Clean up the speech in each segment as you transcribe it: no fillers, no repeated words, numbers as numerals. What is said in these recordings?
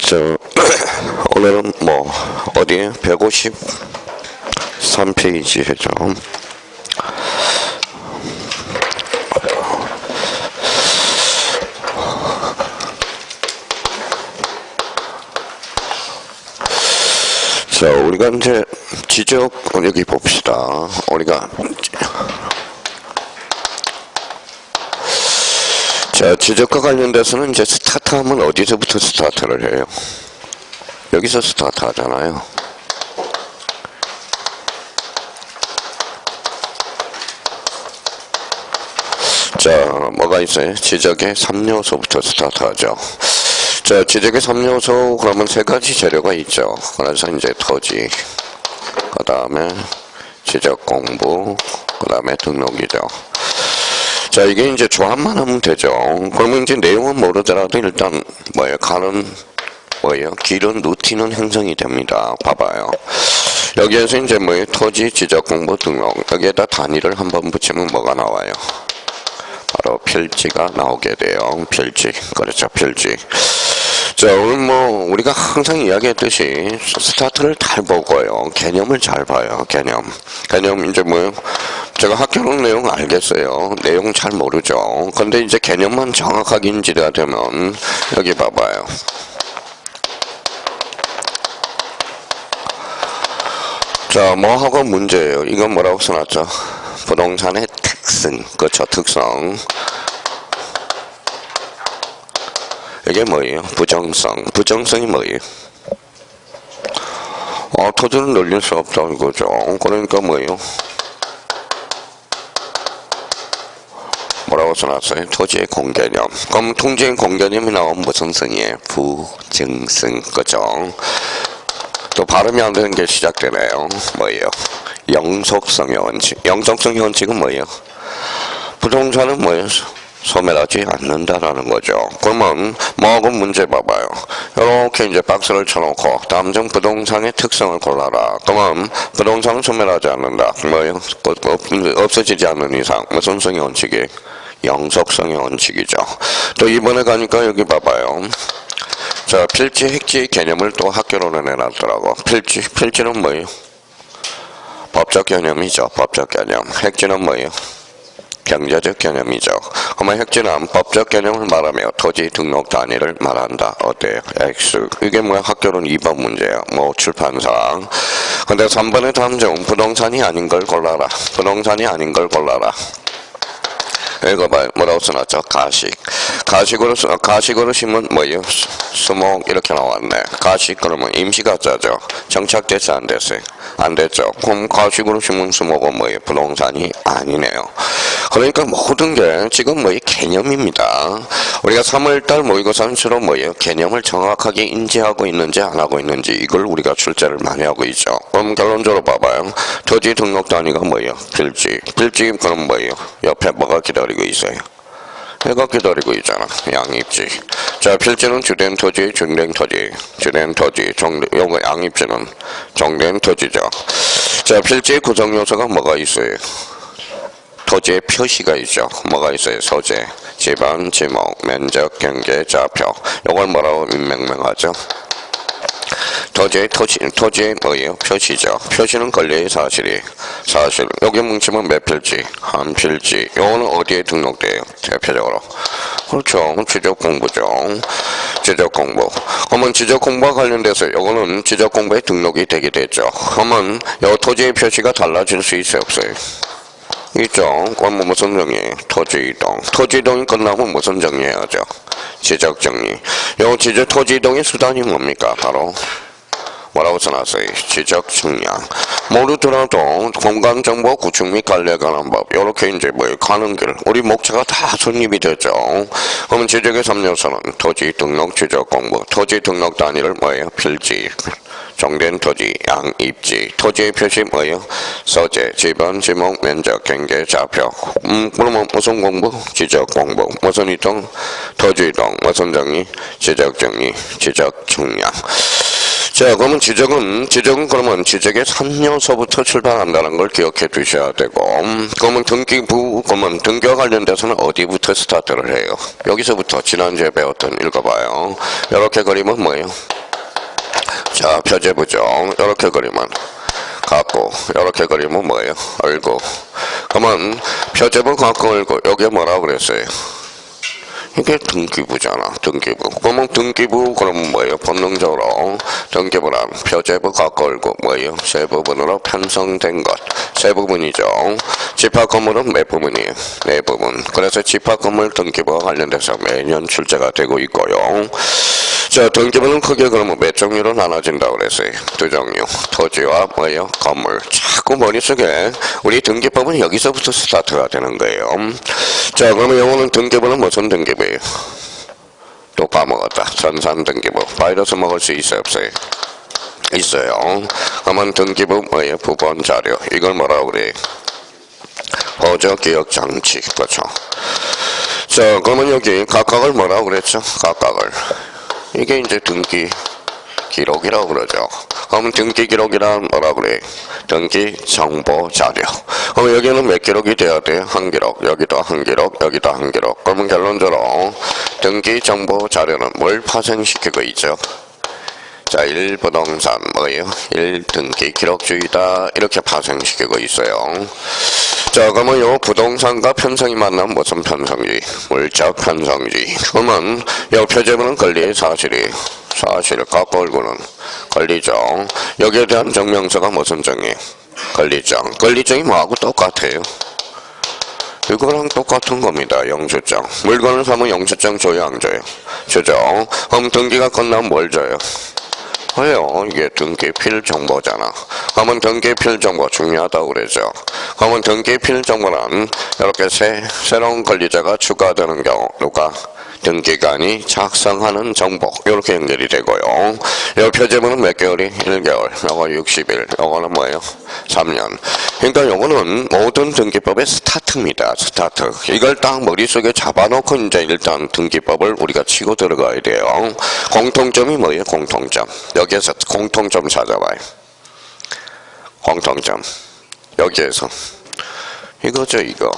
저 오늘은 뭐 어디에 153페이지죠. 자, 우리가 이제 지적 여기 봅시다. 우리가 자, 지적과 관련돼서는 이제 스타트하면 어디서부터 스타트를 해요? 여기서 스타트 하잖아요. 자, 뭐가 있어요? 지적의 3요소부터 스타트 하죠. 자, 지적의 3요소, 그러면 세 가지 재료가 있죠. 그래서 이제 토지, 그 다음에 지적 공부, 그 다음에 등록이죠. 자, 이게 이제 조합만 하면 되죠. 그러면 이제 내용은 모르더라도 일단 뭐예요? 가는 뭐예요? 길은 루틴은 형성이 됩니다. 봐봐요. 여기에서 이제 뭐예요? 토지, 지적 공부, 등록. 여기에다 단위를 한번 붙이면 뭐가 나와요? 바로 필지가 나오게 돼요. 필지. 그렇죠. 필지. 자, 오늘 뭐 우리가 항상 이야기했듯이 스타트를 잘 보고요. 개념을 잘 봐요. 개념 이제 뭐예요? 제가 학교는 내용 알겠어요. 내용 잘 모르죠. 근데 이제 개념만 정확하게 인지가 되면 여기 봐봐요. 자, 뭐하고 문제예요. 이건 뭐라고 써놨죠? 부동산의 특성. 그렇죠. 특성. 이게 뭐예요? 부정성. 부정성이 뭐예요? 토지는 늘릴 수 없다 이거죠. 그러니까 뭐예요? 뭐라고 써놨어요? 토지의 공개념. 그럼 통지의 공개념이 나오면 무슨 성이에요? 부정성. 그죠? 또 발음이 안 되는 게 시작되네요. 뭐예요? 영속성의 원칙. 영속성의 원칙은 뭐예요? 부동산은 뭐예요? 소멸하지 않는다라는 거죠. 그러면 뭐하고 문제 봐봐요. 이렇게 이제 박스를 쳐놓고 다음 중 부동산의 특성을 골라라. 그러면 부동산은 소멸하지 않는다. 뭐예요? 없어지지 않는 이상 무슨 성의 원칙이? 영속성의 원칙이죠. 또 이번에 가니까 여기 봐봐요. 자, 필지, 핵지 개념을 또 학교로는 해놨더라고. 필지는 뭐예요? 법적 개념이죠. 법적 개념. 핵지는 뭐예요? 경제적 개념이죠. 그러면 핵지는 법적 개념을 말하며 토지 등록 단위를 말한다. 어때요? X. 이게 뭐야? 학교는 2번 문제야. 뭐 출판상. 근데 3번의 다음 중 부동산이 아닌 걸 골라라. 부동산이 아닌 걸 골라라. 읽어봐요. 뭐라고 써놨죠? 가식. 가식으로 심은 뭐예요? 수목 이렇게 나왔네. 가식 그러면 임시가짜죠. 정착됐어 안 됐어요? 안 됐죠. 그럼 가식으로 심은 수목은 뭐예요? 부동산이 아니네요. 그러니까 모든 게 지금 뭐예요? 개념입니다. 우리가 3월달 모의고사 수로 뭐예요? 개념을 정확하게 인지하고 있는지 안 하고 있는지 이걸 우리가 출제를 많이 하고 있죠. 그럼 결론적으로 봐봐요. 토지 등록 단위가 뭐예요? 필지. 필지 그럼 뭐예요? 옆에 뭐가 기다리고 있어요? 해가 기다리고 있잖아. 양입지. 자, 필지는 주된 토지, 중된 토지, 요거 양입지는 정된 토지죠. 자, 필지의 구성 요소가 뭐가 있어요? 토지의 표시가 있죠. 뭐가 있어요? 소재, 지번, 지목, 면적, 경계, 좌표. 요걸 뭐라고 명명하죠? 토지의 뭐예요? 표시죠. 표시는 권리의 사실. 여기 뭉치면 몇 필지? 한 필지. 요거는 어디에 등록돼요? 대표적으로. 그렇죠. 지적 공부죠. 지적 공부. 그러면 지적 공부와 관련돼서 요거는 지적 공부에 등록이 되게 되죠. 그러면 요 토지의 표시가 달라질 수 있어요? 없어요? 있죠. 그럼 무슨 정리예요? 토지 이동. 토지 이동이 끝나고 무슨 정리해야죠? 지적 정리. 요 토지 이동의 수단이 뭡니까? 바로 뭐라고 써놨어요? 지적 측량. 모르더라도 공간정보 구축 및 관리에 관한 법. 요렇게 이제 뭐예요? 가는 길. 우리 목차가 다 손입이 되죠. 그러면 지적의 3요소는 토지 등록 지적 공부. 토지 등록 단위를 뭐예요? 필지. 정된 토지, 양입지. 토지의 표시 뭐예요? 소재, 지번, 지목, 면적, 경계, 좌표. 그러면 무슨 공부? 지적 공부. 무슨 이동? 토지 이동. 무슨 정리? 지적 정리, 지적 측량. 자, 그러면 지적은 그러면 지적의 3요소부터 출발한다는 걸 기억해 두셔야 되고, 그러면 그러면 등기와 관련돼서는 어디부터 스타트를 해요? 여기서부터 지난주에 배웠던 읽어봐요. 이렇게 그리면 뭐예요? 자, 표제부정. 이렇게 그리면 갖고, 이렇게 그리면 뭐예요? 알고. 그러면 표제부 갖고 알고, 여기에 뭐라고 그랬어요? 이게 등기부잖아. 등기부. 그러면 등기부 그러면 뭐예요? 본능적으로 등기부란 표제부 갖고 알고 뭐예요? 세 부분으로 편성된 것. 세 부분이죠. 집합건물은 몇 부분이에요? 네 부분. 그래서 집합건물 등기부와 관련돼서 매년 출제가 되고 있고요. 자, 등기부는 크게 그러면 몇 종류로 나눠진다고 그랬어요? 두 종류. 토지와 뭐예요? 건물. 자꾸 머릿속에 우리 등기법은 여기서부터 스타트가 되는 거예요. 자, 그러면 영어는 등기부는 무슨 등기부예요? 또 까먹었다. 전산 등기부. 바이러스 먹을 수 있어요? 없어요? 있어요. 그러면 등기부 뭐예요? 부본 자료. 이걸 뭐라고 그래? 보조 기억 장치. 그렇죠. 자, 그러면 여기 각각을 뭐라고 그랬죠? 각각을. 이게 이제 등기 기록이라고 그러죠. 그러면 등기 기록이란 뭐라고 그래? 등기 정보 자료. 그럼 여기는 몇 기록이 돼야 돼? 한 기록. 여기도 한 기록, 여기도 한 기록. 그러면 결론적으로 등기 정보 자료는 뭘 파생시키고 있죠? 자, 1부동산 뭐예요? 1등기 기록주의다. 이렇게 파생시키고 있어요. 자, 그러면 요 부동산과 편성이 만나면 무슨 편성주의? 물적 편성주의. 그러면 요 표제부는 권리의 사실이 사실 갖고 얼굴은 권리정. 여기에 대한 증명서가 무슨 정이에요? 권리정. 권리정이 뭐하고 똑같아요? 이거랑 똑같은 겁니다. 영주증. 물건을 사면 영주증 줘요, 안 줘요? 주죠. 그럼 등기가 끝나면 뭘 줘요? 왜요? 이게 등기필 정보잖아. 그러면 등기필 정보 중요하다고 그러죠. 그러면 등기필 정보는 이렇게 새로운 권리자가 추가되는 경우 누가? 등기관이 작성하는 정보 이렇게 연결이 되고요. 이 표제문은 몇 개월이? 1개월. 요거 60일. 요거는 뭐예요? 3년. 그러니까 요거는 모든 등기법의 스타트입니다. 스타트. 이걸 딱 머릿속에 잡아놓고 이제 일단 등기법을 우리가 치고 들어가야 돼요. 공통점이 뭐예요? 공통점. 여기에서 공통점 찾아봐요. 공통점. 여기에서. 이거죠, 이거.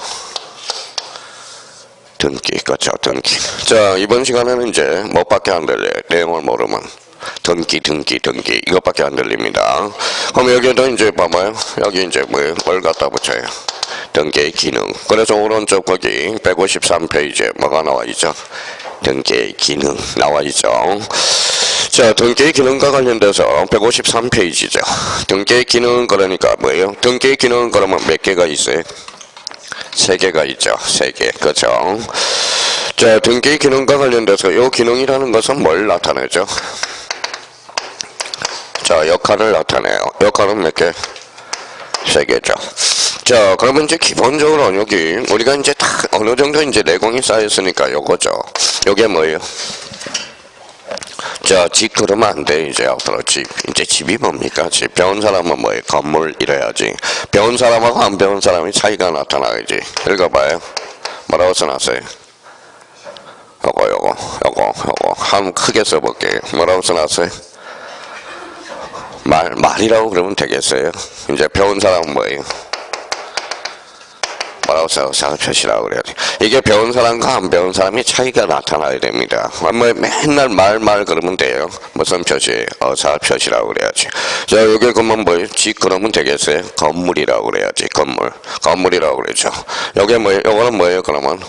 등기, 그렇죠, 등기. 자, 이번 시간에는 이제 뭐밖에 안 들려요. 내용을 모르면. 등기. 이것밖에 안 들립니다. 그럼 여기도 이제 봐봐요. 여기 이제 뭘 갖다 붙여요? 등기 기능. 그래서 오른쪽 거기 153페이지에 뭐가 나와 있죠? 등기 기능 나와 있죠. 자, 등기 기능과 관련돼서 153페이지죠. 등기 기능 그러니까 뭐예요? 등기 기능 그러면 몇 개가 있어요? 3개가 있죠. 3개. 그렇죠. 자, 등기 기능과 관련돼서 이 기능이라는 것은 뭘 나타내죠? 자, 역할을 나타내요. 역할은 몇 개? 3개죠. 자, 그러면 이제 기본적으로 여기 우리가 이제 다 어느 정도 이제 내공이 쌓였으니까 요거죠. 요게 뭐예요? 자, 집 그러면 안 돼. 이제 앞으로 집. 이제 집이 뭡니까? 집. 배운 사람은 뭐예요? 건물 이래야지. 배운 사람하고 안 배운 사람이 차이가 나타나야지. 읽어봐요. 뭐라고 써놨어요? 요거. 한번 크게 써볼게요. 뭐라고 써놨어요? 말이라고 그러면 되겠어요? 이제 배운 사람은 뭐예요? 뭐라고 써서 표시라고 그래야지. 이게 배운 사람과 안 배운 사람이 차이가 나타나야 됩니다. 맨날 말 그러면 돼요. 무슨 표시예요? 어사 표시라고 그래야지. 자, 여기 그러면 뭐예요? 집 그러면 되겠어요? 건물이라고 그래야지. 건물이라고 그러죠. 요게 뭐예요? 요거는 뭐예요? 그러면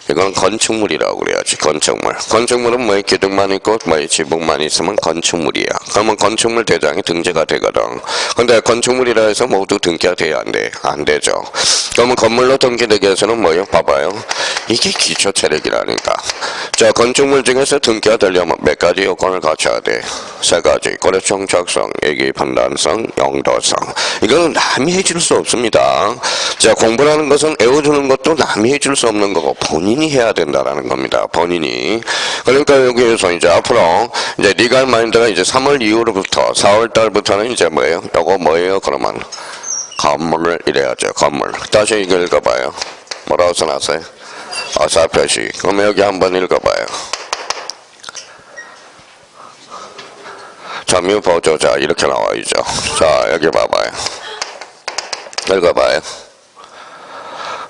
이건 건축물이라고 그래야지. 건축물은 뭐예요? 기둥만 있고 뭐예요? 지붕만 있으면 건축물이야. 그러면 건축물 대장이 등재가 되거든. 근데 건축물이라 해서 모두 등기가 돼야 안 돼? 안 되죠. 그러면 건물로 등기되기 위해서는 뭐예요? 봐봐요. 이게 기초 체력이라니까. 자, 건축물 중에서 등기가 되려면 몇 가지 요건을 갖춰야 돼? 3가지. 거래청 작성, 얘기 판단성, 용도성. 이거는 남이 해줄 수 없습니다. 자, 공부라는 것은 애워주는 것도 남이 해줄 수 없는 거고 본인이 해야 된다라는 겁니다. 본인이. 그러니까 여기에서 이제 앞으로 이제 리갈 마인드가 이제 3월 이후로부터 4월 달부터는 이제 뭐예요? 요거 뭐예요? 그러면 건물을 이래야죠. 건물. 다시 이거 읽어봐요. 뭐라고 써놨어요? 어사 표시. 그럼 여기 한번 읽어봐요. 점유보조자 이렇게 나와 있죠. 자, 여기 봐봐요. 읽어봐요.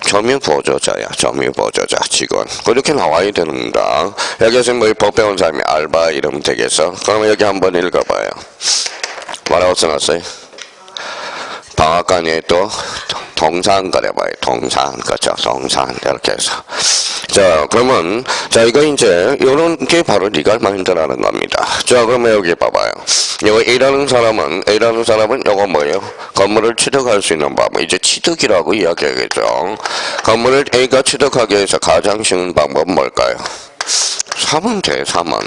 점유보조자야, 점유보조자, 직원. 그렇게 나와야 되는가? 여기서 뭐 법 배운 사람이 알바 이러면 되겠어? 그러면 여기 한번 읽어봐요. 뭐라고 써놨어요? 방앗간에 또 동산 그려봐요. 동산, 그렇죠? 동산 이렇게 해서. 자, 그러면 자 이거 이제 이런 게 바로 리걸 마인드라는 겁니다. 자, 그러면 여기 봐봐요. 이거 A라는 사람은 이거 뭐예요? 건물을 취득할 수 있는 방법. 이제 취득이라고 이야기하겠죠. 건물을 A가 취득하기 위해서 가장 쉬운 방법은 뭘까요? 사면 돼, 사면.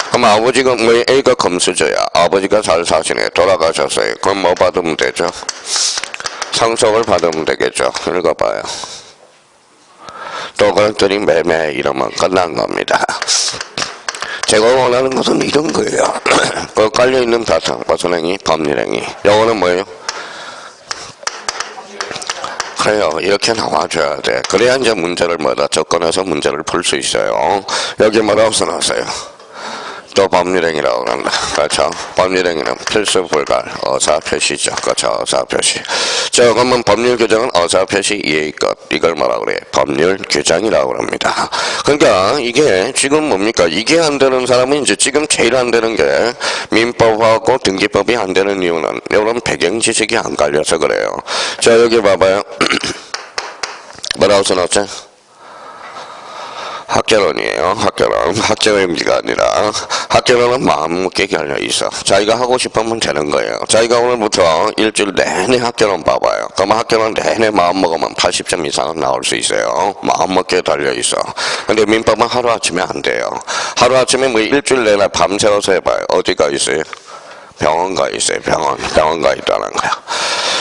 그럼 아버지가 뭐 A가 금수저야. 아버지가 잘 사시네. 돌아가셨어요. 그럼 뭐 받으면 되죠? 상속을 받으면 되겠죠. 읽어봐요. 또 그것들이 매매 이러면 끝난 겁니다. 제가 원하는 것은 이런 거예요. 그 깔려있는 바탕, 무슨 행위? 법률행위. 영어는 뭐예요? 그래요. 이렇게 나와줘야 돼. 그래야 이제 문제를 접근해서 문제를 풀 수 있어요. 여기 뭐라고 써놨어요? 또 법률행위라고 한다. 그렇죠? 법률행위는 필수 불가 어사표시죠. 그렇죠? 어사표시. 자, 그러면 법률 규정은 어사표시 이해의것. 이걸 뭐라 그래? 법률 규정이라고 합니다. 그러니까 이게 지금 뭡니까? 이게 안 되는 사람은 이제 지금 제일 안 되는 게 민법하고 등기법이 안 되는 이유는 이런 배경 지식이 안 깔려서 그래요. 자, 여기 봐봐요. 뭐라고 써놨죠? 학개론이에요. 학개론. 학개론기가 아니라 학개론은 마음먹게 열려있어. 자기가 하고 싶으면 되는 거예요. 자기가 오늘부터 일주일 내내 학개론 봐봐요. 그러면 학개론 내내 마음먹으면 80점 이상은 나올 수 있어요. 마음먹게 달려있어. 근데 민법은 하루아침에 안 돼요. 하루아침에 뭐 일주일 내내 밤새워서 해봐요. 어디가 있어요? 병원 가 있어요. 병원 가 있다는 거야.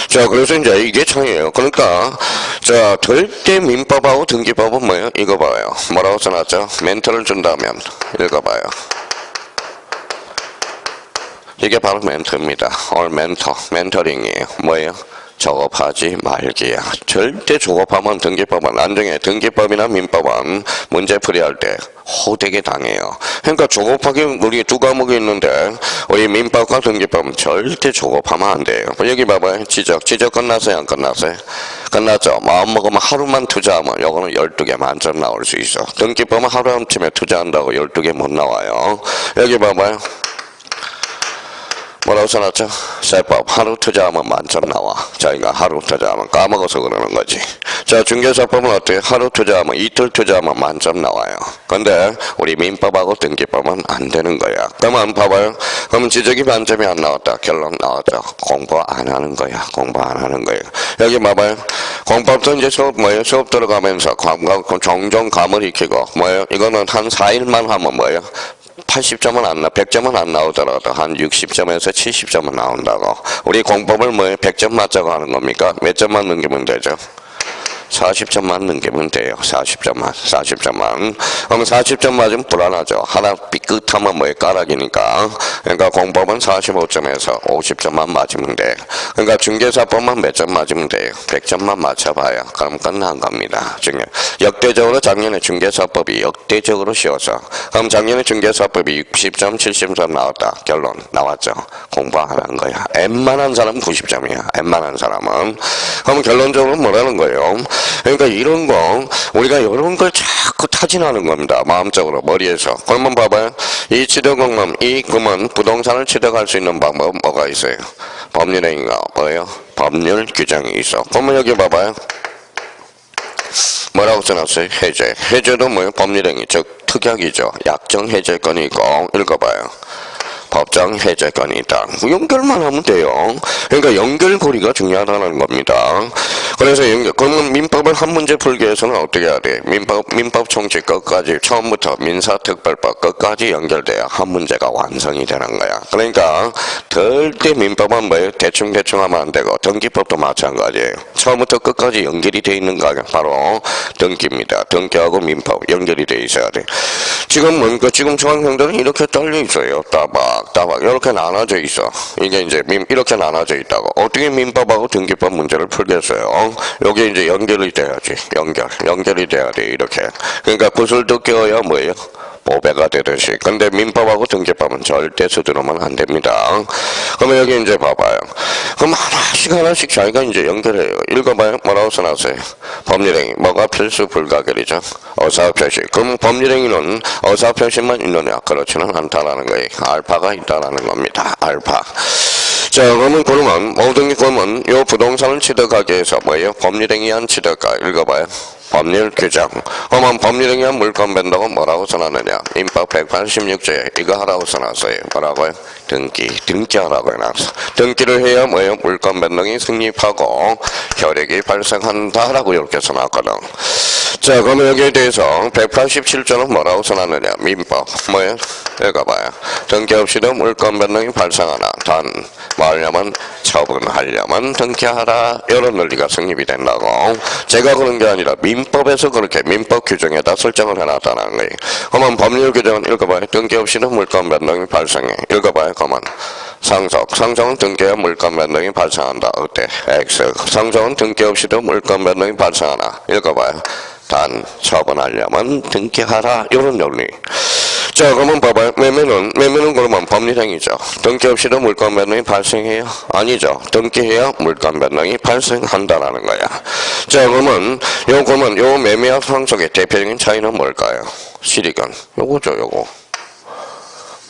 자, 그래서 이제 이게 차이예요. 그러니까 자, 절대 민법하고 등기법은 뭐예요? 이거 봐요. 뭐라고 써놨죠? 멘토를 준다면 읽어봐요. 이게 바로 멘토입니다. 오늘 멘토링이에요. 뭐예요? 조급하지 말기야. 절대 조급하면 등기법은 나중에 등기법이나 민법은 문제풀이할 때 호되게 당해요. 그러니까 조급하게 우리 두 과목이 있는데 우리 민법과 등기법은 절대 조급하면 안 돼요. 여기 봐봐요. 지적 끝났어요? 안 끝났어요? 끝났죠? 마음먹으면 하루만 투자하면 요거는 12개 만점 나올 수 있어. 등기법은 하루아침에 투자한다고 12개 못 나와요. 여기 봐봐요. 뭐라고 써놨죠? 세법 하루 투자하면 만점 나와. 자기가 하루 투자하면 까먹어서 그러는 거지. 자, 중개사법은 어때요? 하루 투자하면 이틀 투자하면 만점 나와요. 근데 우리 민법하고 등기법은 안 되는 거야. 그러면 봐봐요. 그러면 지적이 만점이 안 나왔다. 결론 나왔죠. 공부 안 하는 거야. 공부 안 하는 거예요. 여기 봐봐요. 공법도 이제 수업 뭐예요? 수업 들어가면서 종종 감을 익히고 뭐예요? 이거는 한 4일만 하면 뭐예요? 80점은 안 100점은 안 나오더라도 한 60점에서 70점은 나온다고. 우리 공법을 뭐예요? 100점 맞자고 하는 겁니까? 몇 점만 넘기면 되죠? 40점만 넘기면 돼요. 40점만. 그럼 40점 맞으면 불안하죠. 하나 삐끗하면 뭐예요? 까락이니까. 그러니까 공법은 45점에서 50점만 맞으면 돼. 그러니까 중개사법만 몇 점 맞으면 돼요. 100점만 맞춰봐요. 그럼 끝난 겁니다. 역대적으로 작년에 중개사법이 역대적으로 쉬워서. 그럼 작년에 중개사법이 60점, 70점 나왔다. 결론 나왔죠. 공부 안 한 거야. 웬만한 사람은 90점이야. 웬만한 사람은. 그럼 결론적으로 뭐라는 거예요? 그러니까 이런 거 우리가 이런 걸 자꾸 타진하는 겁니다. 마음적으로 머리에서. 그러면 봐봐요. 이 취득금은 이 금은 부동산을 취득할 수 있는 방법은 뭐가 있어요? 법률행위가 뭐예요? 법률 규정이 있어. 그러면 여기 봐봐요. 뭐라고 써놨어요? 해제. 해제도 뭐예요? 법률행위 즉 특약이죠. 약정 해제권이 있고 읽어봐요. 법정 해제권이 있다. 연결만 하면 돼요. 그러니까 연결고리가 중요하다는 겁니다. 그래서 그러면 민법을 한 문제 풀기 위해서는 어떻게 해야 돼? 민법 총칙 끝까지 처음부터 민사특별법 끝까지 연결돼야 한 문제가 완성이 되는 거야. 그러니까 절대 민법은 뭐예요? 대충 하면 안 되고 등기법도 마찬가지예요. 처음부터 끝까지 연결이 돼 있는 거 바로 등기입니다. 등기하고 민법 연결이 돼 있어야 돼. 지금 뭔가 지금 중앙형들은 이렇게 떨려 있어요. 따박 이렇게 나눠져 있어. 이게 이제 이렇게 나눠져 있다고. 어떻게 민법하고 등기법 문제를 풀겠어요? 여기 이제 연결이 돼야지. 연결이 돼야 돼, 이렇게. 그러니까 구슬도 껴야 뭐예요? 보배가 되듯이. 근데 민법하고 등기법은 절대 서두르면 안 됩니다. 그러면 여기 이제 봐봐요. 그럼 하나씩 자기가 이제 연결해요. 읽어봐요. 뭐라고 써놨어요? 법률행위. 뭐가 필수 불가결이죠? 어사표시. 그럼 법률행위는 어사표시만 있느냐? 그렇지는 않다라는 거예요. 알파가 있다라는 겁니다. 알파. 자, 그러면 모든 요 부동산을 취득하기 위해서 뭐예요? 법률행위한 취득가. 읽어봐요. 법률 규정. 그러면 법률행위한 물건 변동은 뭐라고 써놨느냐? 민법 186조에 이거 하라고 써놨어요. 뭐라고요? 등기하라고 해놨어. 등기를 해야 뭐예요? 물건 변동이 성립하고 효력이 발생한다라고 이렇게 써놨거든. 자, 그러면 여기에 대해서 187조는 뭐라고 써놨느냐? 민법. 뭐예요? 읽어봐요. 등기 없이도 물건 변동이 발생하나 단 뭐 하려면 처분하려면 등기하라. 이런 논리가 성립이 된다고. 제가 그런 게 아니라 민법에서 그렇게 민법 규정에다 설정을 해놨다는 거예요. 그러면 법률 규정은 읽어봐요. 등기 없이도 물건 변동이 발생해. 읽어봐요. 그러면 상속은 등기해야 물건 변동이 발생한다. 어때? X. 상속은 등기 없이도 물건 변동이 발생하나. 읽어봐요. 단 처분하려면 등기하라. 이런 논리. 자, 그러면 봐봐요. 매매는 그러면 법률행위죠. 등기 없이도 물건 변동이 발생해요? 아니죠. 등기해야 물건 변동이 발생한다라는 거야. 자, 그러면 요 매매와 상속의 대표적인 차이는 뭘까요? 실익은 요거죠, 요거.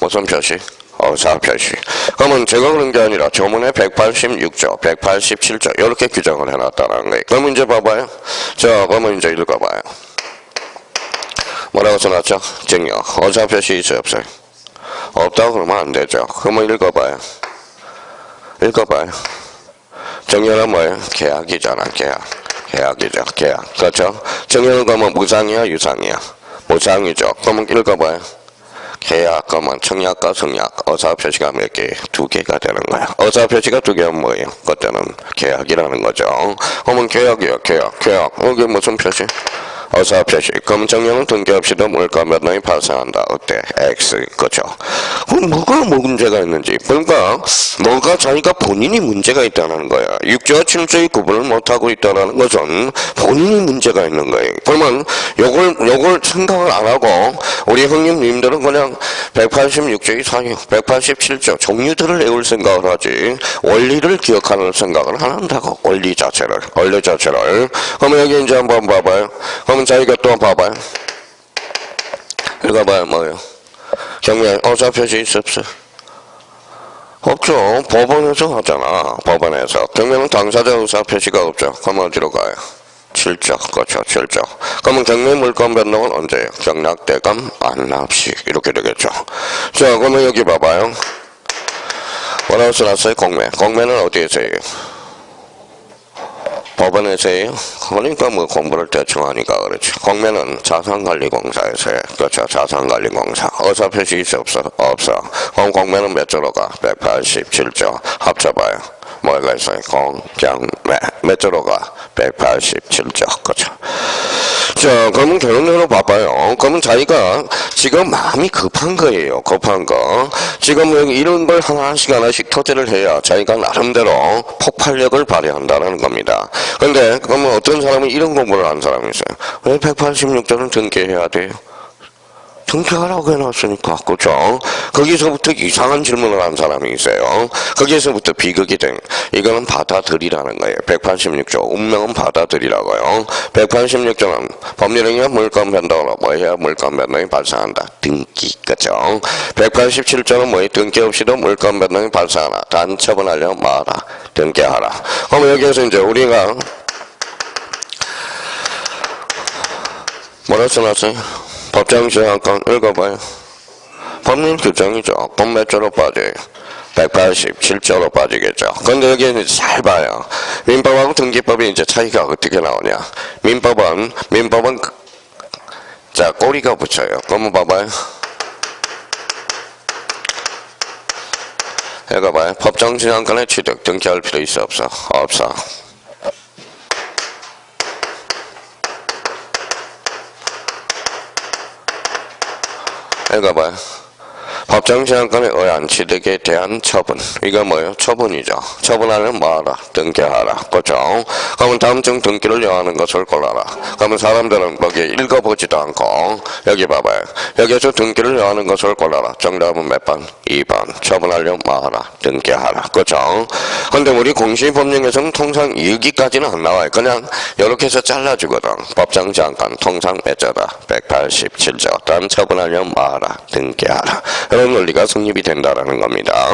무슨 표시? 어사표시. 그러면 제가 그런 게 아니라 조문의 186조, 187조 이렇게 규정을 해놨다는 거예요. 그러면 이제 봐봐요. 자, 그러면 이제 읽어봐요. 뭐라고 써놨죠? 증여. 어사표시 있어요, 없어요? 없다고 그러면 안 되죠. 그러면 읽어봐요. 증여는 뭐예요? 계약이잖아, 계약이죠, 계약. 그렇죠? 증여는 그러면 무상이야, 유상이야? 무상이죠. 그러면 읽어봐요. 계약, 그러면 청약과 성약, 어사표시가 몇 개? 2개가 되는 거야. 어사표시가 2개는 뭐예요? 그때는 계약이라는 거죠. 그러면 계약이요, 계약. 여기 무슨 표시? 어사표시. 그럼 정령은 등기 없이도 물건 변동이 발생한다. 어때? X. 그죠? 그럼 뭐가 문제가 있는지. 그러니까 뭐가 자기가 본인이 문제가 있다는 거야. 6조와 7조의 구분을 못하고 있다는 것은 본인이 문제가 있는 거예요. 그러면 요걸 생각을 안 하고 우리 형님님들은 그냥 186조의 사유, 187조 종류들을 외울 생각을 하지 원리를 기억하는 생각을 안 한다고. 원리 자체를. 그러면 여기 이제 한번 봐봐요. 그럼 자기가 또 봐봐요. 읽어봐요. 뭐예요? 경매 어사표시 있어 없어? 없죠. 법원에서 하잖아. 법원에서. 경매는 당사자 의사표시가 없죠. 그럼 어디로 가요? 7조. 그렇죠. 7조. 그러면 경매 물건 변동은 언제예요? 경락대감 안납시. 이렇게 되겠죠. 자, 그러면 여기 봐봐요. 뭐라고 써놨어요? 공매는 어디에서 해요? 법원에서 해요? 그러니까 뭐 공부를 대충 하니까 그렇죠. 공매는 자산관리공사에서 해. 그렇죠. 자산관리공사. 어사표시 있어 없어? 없어. 그럼 공매는 몇 조로 가? 187조. 합쳐봐요. 뭐가 있어요? 공경매. 몇 조로 가? 187조. 그렇죠. 자, 그러면 결론으로 봐봐요. 그러면 자기가 지금 마음이 급한 거예요. 급한 거. 지금 여기 이런 걸 하나씩 터치를 해야 자기가 나름대로 폭발력을 발휘한다는 겁니다. 근데 그러면 어떤 사람은 이런 공부를 하는 사람이 있어요. 왜 186조는 등기해야 돼요? 등기하라고 해놨으니까. 그죠? 거기서부터 이상한 질문을 한 사람이 있어요. 거기서부터 비극이 된, 이거는 받아들이라는 거예요. 186조. 운명은 받아들이라고요. 186조는 법률행위와 물건 변동으로 뭐 해야 물건 변동이 발생한다. 등기. 그죠? 187조는 뭐예요? 등기 없이도 물건 변동이 발생하나. 단 처분하려면 뭐하라? 등기하라. 그럼 여기에서 이제 우리가 뭐라 써놨어요? 법정시한건 읽어봐요. 법률 규정이죠. 그럼 몇 조로 빠져요? 187조로 빠지겠죠. 근데 여기는 잘 봐요. 민법하고 등기법이 이제 차이가 어떻게 나오냐. 민법은 자, 꼬리가 붙여요. 그러면 봐봐요. 읽어봐요. 법정시한건에 취득, 등기할 필요 있어 없어? 없어. 읽어봐요. 법정시한권에 의한 취득에 대한 처분. 이거 뭐예요? 처분이죠. 처분하면 뭐하라? 등기하라. 그렇죠? 그러면 다음 중 등기를 요하는 것을 골라라. 그러면 사람들은 거기에 읽어보지도 않고 여기 봐봐요. 여기에서 등기를 요하는 것을 골라라. 정답은 몇 번? 2번. 처분하려면 뭐하라? 등기하라. 그렇죠? 근데 우리 공시법령에서는 통상 여기까지는 안 나와요. 그냥 이렇게 해서 잘라주거든. 법정시한권 통상 몇 자다? 187조. 다음 처분하려면 뭐하라? 등기하라. 이런 논리가 성립이 된다라는 겁니다.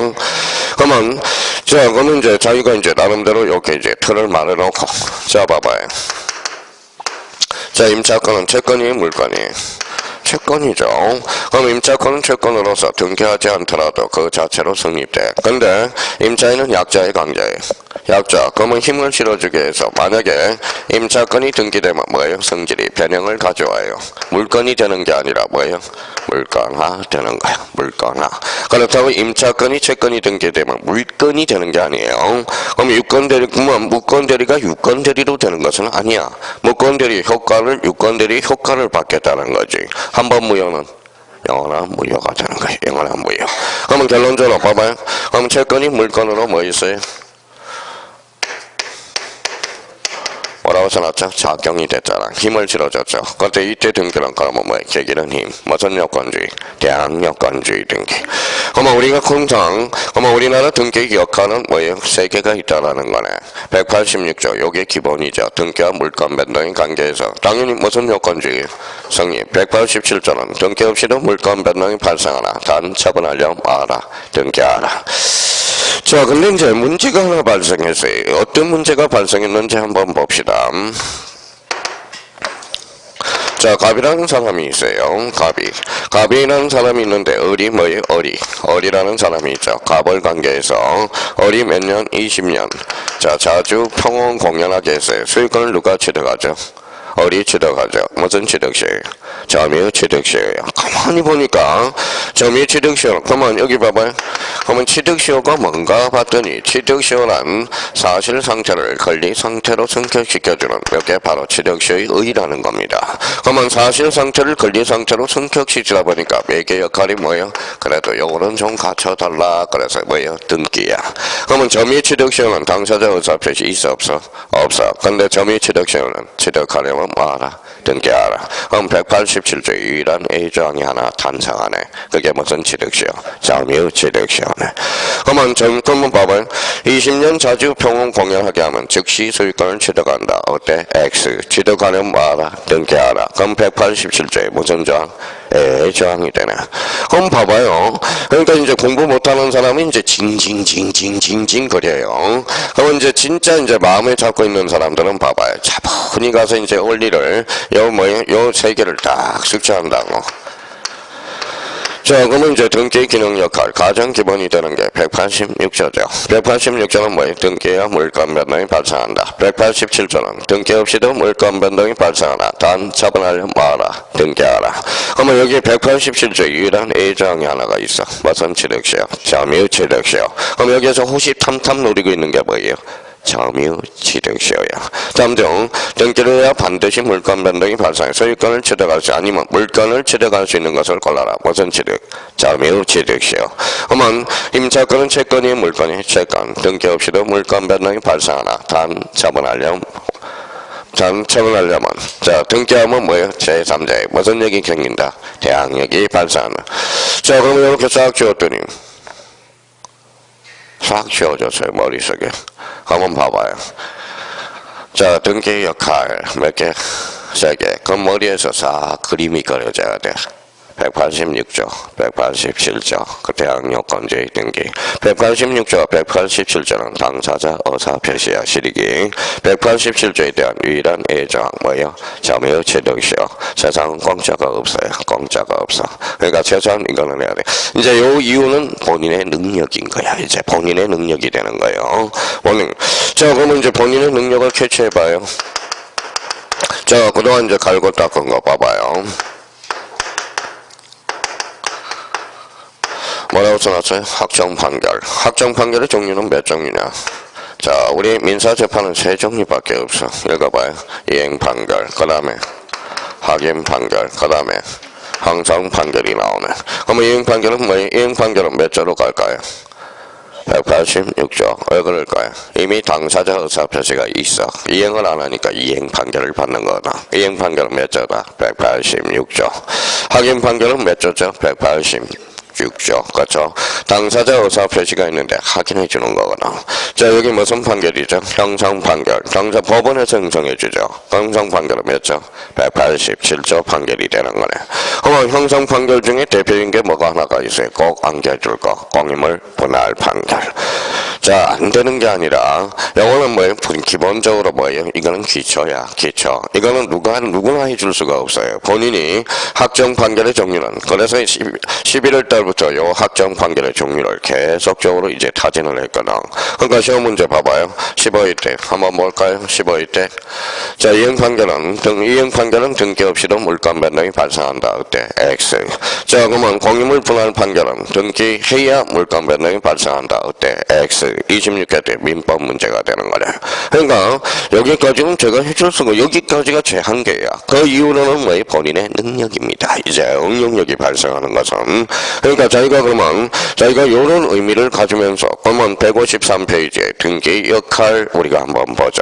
그러면 그러면 이제 자기가 이제 나름대로 이렇게 이제 틀을 말해놓고 자 봐봐요. 자 임차권은 채권이 물건이 채권이죠. 그럼 임차권은 채권으로서 등기하지 않더라도 그 자체로 성립돼. 근데 임차인은 약자의 강자예요. 약자. 그러면 힘을 실어주기 위해서 만약에 임차권이 등기되면 뭐예요? 성질이 변형을 가져와요. 물건이 되는 게 아니라 뭐예요? 물건화 되는 거야. 물건화. 그렇다고 임차권이 채권이 등기되면 물건이 되는 게 아니에요. 그럼 유권대리, 무권대리가 유권대리로 되는 것은 아니야. 무권대리 효과를 유권대리 효과를 받겠다는 거지. 한번 무효는 영원한 무효가 되는 거예요. 영원한 무효. 그러면 결론적으로 봐봐요. 그럼 채권이 물건으로 뭐 있어요? 뭐라고 써놨죠? 작용이 됐잖아. 힘을 실어줬죠. 그런데 이때 등기는 그러면 뭐예요? 계기는 힘. 무슨 여건주의? 대항 여건주의 등기. 그러면 우리가 통상, 그러면 우리나라 등기 역할은 뭐예요? 세 개가 있다라는 거네. 186조. 요게 기본이죠. 등기와 물건 변동의 관계에서. 당연히 무슨 여건주의? 성립. 187조는 등기 없이도 물건 변동이 발생하나. 단 처분하려면 뭐하라? 등기하라. 자, 근데 이제 문제가 하나 발생했어요. 어떤 문제가 발생했는지 한번 봅시다. 자, 갑이라는 사람이 있어요. 갑이라는 사람이 있는데, 을이 뭐예요? 을이라는 사람이 있죠. 갑을 관계해서, 을이 몇 년? 20년. 자, 자주 평온 공연하게 했어요. 수익권을 누가 취득하죠? 을이 취득하죠. 무슨 취득시효예요? 점유 취득시효예요. 가만히 보니까 점유 취득시효. 그러면 여기 봐봐요. 그러면 취득시효가 뭔가 봤더니 취득시효란 사실상태를 권리상태로 승격시켜주는 몇 개 바로 취득시효의 의의라는 겁니다. 그러면 사실상태를 권리상태로 승격시키다 보니까 매개 역할이 뭐예요? 그래도 요거는 좀 갖춰달라. 그래서 뭐예요? 등기야. 그러면 점유 취득시효는 당사자 의사표시 있어 없어? 없어. 근데 점유 취득시효는 취득하려면 뭐하라? 등기하라. 그럼 187조 유일한 A조항이 하나 탄생하네. 그게 무슨 취득시효? 점유 취득시효네. 그러면 봐봐요. 20년 자주 평온 공연하게 하면 즉시 소유권을 취득한다. 어때? X. 취득하려면 뭐하라? 등기하라. 그럼 187조에 무슨 조항? A조항이 되네. 그럼 봐봐요. 그러니까 이제 공부 못하는 사람이 이제 징징징징징징 거려요. 그러면 이제 진짜 이제 마음에 잡고 있는 사람들은 봐봐요. 차분히 가서 이제 원리를 요 세 개를 딱 숙지한다고. 자, 그러면 이제 등기 기능 역할 가장 기본이 되는 게 186조죠. 186조는 뭐예요? 등기와 물건 변동이 발생한다. 187조는 등기 없이도 물건 변동이 발생하나 단 처분하려면 뭐하라? 등기하라. 그러면 여기 187조 유일한 A조항이 하나가 있어. 무슨 취득시효? 점유 취득시효. 그럼 여기에서 호시탐탐 노리고 있는 게 뭐예요? 점유 취득시효야. 다음 중 등기를 해야 반드시 물건 변동이 발생해 소유권을 취득할 수 아니면 물건을 취득할 수 있는 것을 골라라. 무슨 취득? 점유 취득시효. 그러면 임차권은 채권이 물건이 채권. 등기 없이도 물건 변동이 발생하나 단 처분하려면 자 등기하면 뭐예요? 제3자의 무슨 얘기 생긴다? 대항력이 발생하는. 자 그러면 이렇게 싹 지웠더니 싹 지워졌어요. 머릿속에. 한번 봐봐요. 자, 등기 역할 몇 개? 세 개. 그럼 머리에서 싹 그림이 그려져야 돼. 186조, 187조, 그 대항력건조의 등기. 186조, 187조는 당사자 의사표시야 실익이. 187조에 대한 유일한 A조항 뭐예요? 점유 취득시효. 세상은 공짜가 없어요. 공짜가 없어. 그러니까 최소한 이거는 해야 돼. 이제 요 이유는 본인의 능력인 거야. 이제 본인의 능력이 되는 거예요. 자, 그러면 이제 본인의 능력을 캐치해봐요. 자, 그동안 이제 갈고 닦은 거 봐봐요. 뭐라고 써놨어요? 확정 판결. 확정 판결의 종류는 몇 종류냐? 자, 우리 민사재판은 세 종류밖에 없어. 읽어봐요. 이행 판결, 그 다음에 확인 판결, 그 다음에 항상 판결이 나오네. 그러면 이행 판결은 뭐예요? 이행 판결은 몇 조로 갈까요? 186조. 왜 그럴까요? 이미 당사자 의사표시가 있어. 이행을 안 하니까 이행 판결을 받는 거다. 이행 판결은 몇 조다? 186조. 확인 판결은 몇 조죠? 186조. 그렇죠? 당사자 의사표시가 있는데 확인해 주는 거거든. 자, 여기 무슨 판결이죠? 형성 판결. 당사 법원에서 형성해 주죠. 형성 판결은 몇 조? 187조 판결이 되는 거네. 그럼 형성 판결 중에 대표적인 게 뭐가 하나가 있어요? 꼭 안겨줄 거. 공임을 분할 판결. 자, 안 되는 게 아니라 이거는 뭐예요? 기본적으로 뭐예요? 이거는 기초야. 기초. 이거는 누구나 해줄 수가 없어요. 본인이 확정 판결의 종류는 그래서 11월 달부터 요 확정 판결의 종류를 계속적으로 이제 타진을 했거든. 그러니까 시험 문제 봐봐요. 15일 때 한번 볼까요? 15일 때. 자, 이행 판결은 등기 없이도 물권 변동이 발생한다. 그때 X. 자, 그러면 공유물 분할 판결은 등기해야 물권 변동이 발생한다. 그때 X. 26회 때 민법 문제가 되는 거네. 그러니까 여기까지는 제가 해줄 수가 여기까지가 제 한계야. 그 이후로는 뭐예요? 본인의 능력입니다. 이제 응용력이 발생하는 것은. 그러니까 자기가 이런 의미를 가지면서 그러면 153페이지에 등기 역할 우리가 한번 보죠.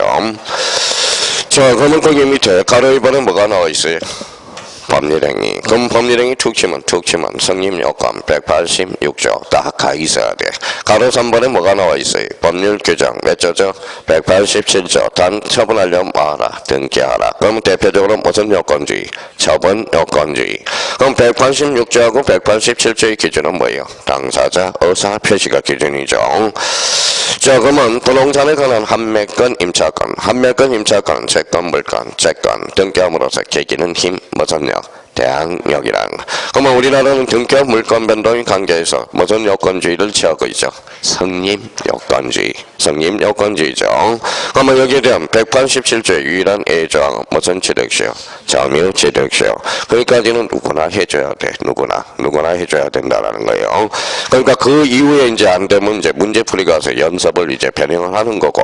자, 그러면 거기 밑에 가로 1번에 뭐가 나와 있어요? 법률행위. 그럼 법률행위 툭 치면 성립요건 186조 딱 가 있어야 돼. 가로 3번에 뭐가 나와 있어요? 법률 규정 몇 조죠? 187조. 단 처분하려면 뭐하라? 등기하라. 그럼 대표적으로 무슨 요건주의? 처분 요건주의. 그럼 186조하고 187조의 기준은 뭐예요? 당사자 의사 표시가 기준이죠. 자, 그러면 부동산에 관한 한매권 임차권은 채권, 물권, 채권 등기함으로써 계기는 힘, 무슨 력? 대항력이란. 그러면 우리나라는 등기와 물권 변동의 관계에서 무슨 요건주의를 취하고 있죠? 성립요건주의죠. 그러면 여기에 대한 187조의 유일한 예조항은 무슨 취득시효? 점유취득시효. 거기까지는 누구나 해줘야 돼. 누구나 해줘야 된다라는 거예요. 그러니까 그 이후에 이제 안 되면 이제 문제풀이 가서 연습을 이제 변형을 하는 거고.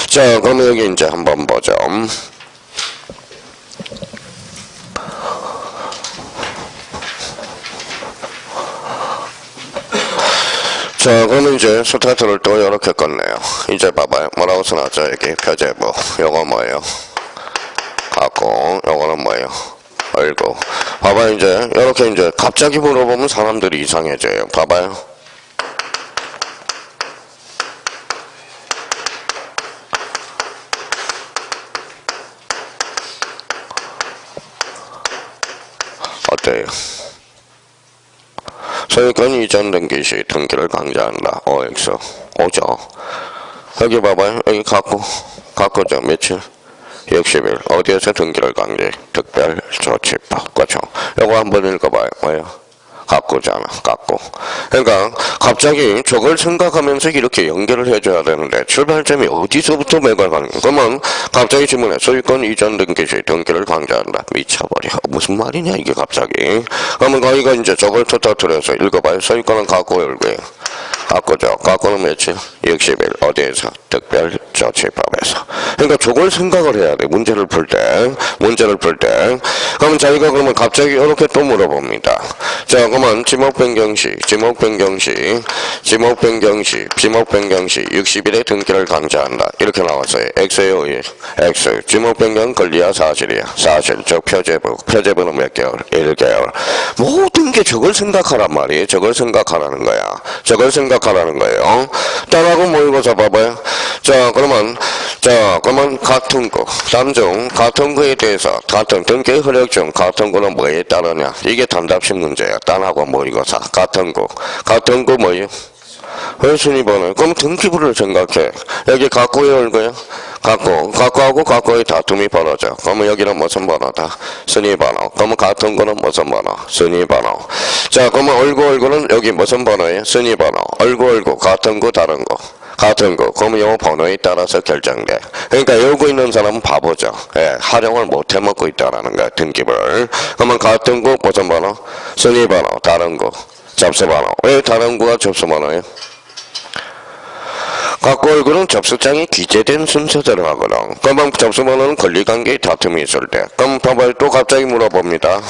자, 그러면 여기 이제 한번 보죠. 자, 그러면 이제 스타트를 또 이렇게 껐네요. 이제 봐봐요. 뭐라고 써놨죠? 여기 표제부. 요거 뭐예요? 갖고, 요거는 뭐예요? 알고. 봐봐요. 이제 이렇게 이제 갑자기 물어보면 사람들이 이상해져요. 봐봐요. 어때요? 소유권 이전 등기 시 등기를 강제한다. OX. 오죠. 여기 봐봐요. 여기 갖고죠. 며칠? 60일. 어디에서 등기를 강제? 특별조치법. 그렇죠. 이거 한번 읽어봐요. 뭐예요? 갖고잖아. 갖고. 그러니까 갑자기 저걸 생각하면서 이렇게 연결을 해줘야 되는데 출발점이 어디서부터 매달가는 거야. 그러면 갑자기 질문해. 소유권 이전 등기 시 등기를 강제한다. 미쳐버려. 무슨 말이냐 이게 갑자기. 그러면 거기가 이제 저걸 터뜨려서 읽어봐요. 소유권은 갖고 열고요. 갖고죠. 갖고는 며칠? 60일. 어디에서? 특별조치법에서. 그러니까 저걸 생각을 해야 돼. 문제를 풀 때. 그러면 자기가 그러면 갑자기 이렇게 또 물어봅니다. 자, 그러면 지목 변경 시 60일에 등기를 강제한다. 이렇게 나왔어요. X에요. X. 지목 변경 권리야 사실이야. 사실. 즉 표제부는 몇 개월? 1개월. 모든 게 저걸 생각하란 말이에요. 저걸 생각하라는 거예요. 따라하고 모의고사 봐봐요. 자, 그러면 같은 거. 단중 같은 거에 대해서 같은 등기 효력 중 같은 거는 뭐에 따르냐? 이게 단답식 문제야. 단하고 모의고사. 같은 거 뭐예요? 왜 순위번호? 그럼 등기부를 생각해. 여기 갖고에 얼고요? 갖고하고 갖고의 다툼이 벌어져. 그러면 여기는 무슨 번호다? 순위번호. 그러면 같은 거는 무슨 번호? 순위번호. 자, 그러면 얼고는 여기 무슨 번호예요? 순위번호. 얼고 같은 거 다른 거. 그러면 요 번호에 따라서 결정돼. 그러니까 외우고 있는 사람은 바보죠. 예, 활용을 못 해먹고 있다라는 거야, 등기부를. 그러면 같은 거 무슨 번호? 순위번호. 다른 거. 접수번호. 왜 다른 거가 접수번호예요? 갖고 얼굴은 접수장에 기재된 순서대로 하거든. 그러면 접수번호는 권리관계의 다툼이 있을 때. 그럼 봐봐요. 또 갑자기 물어봅니다.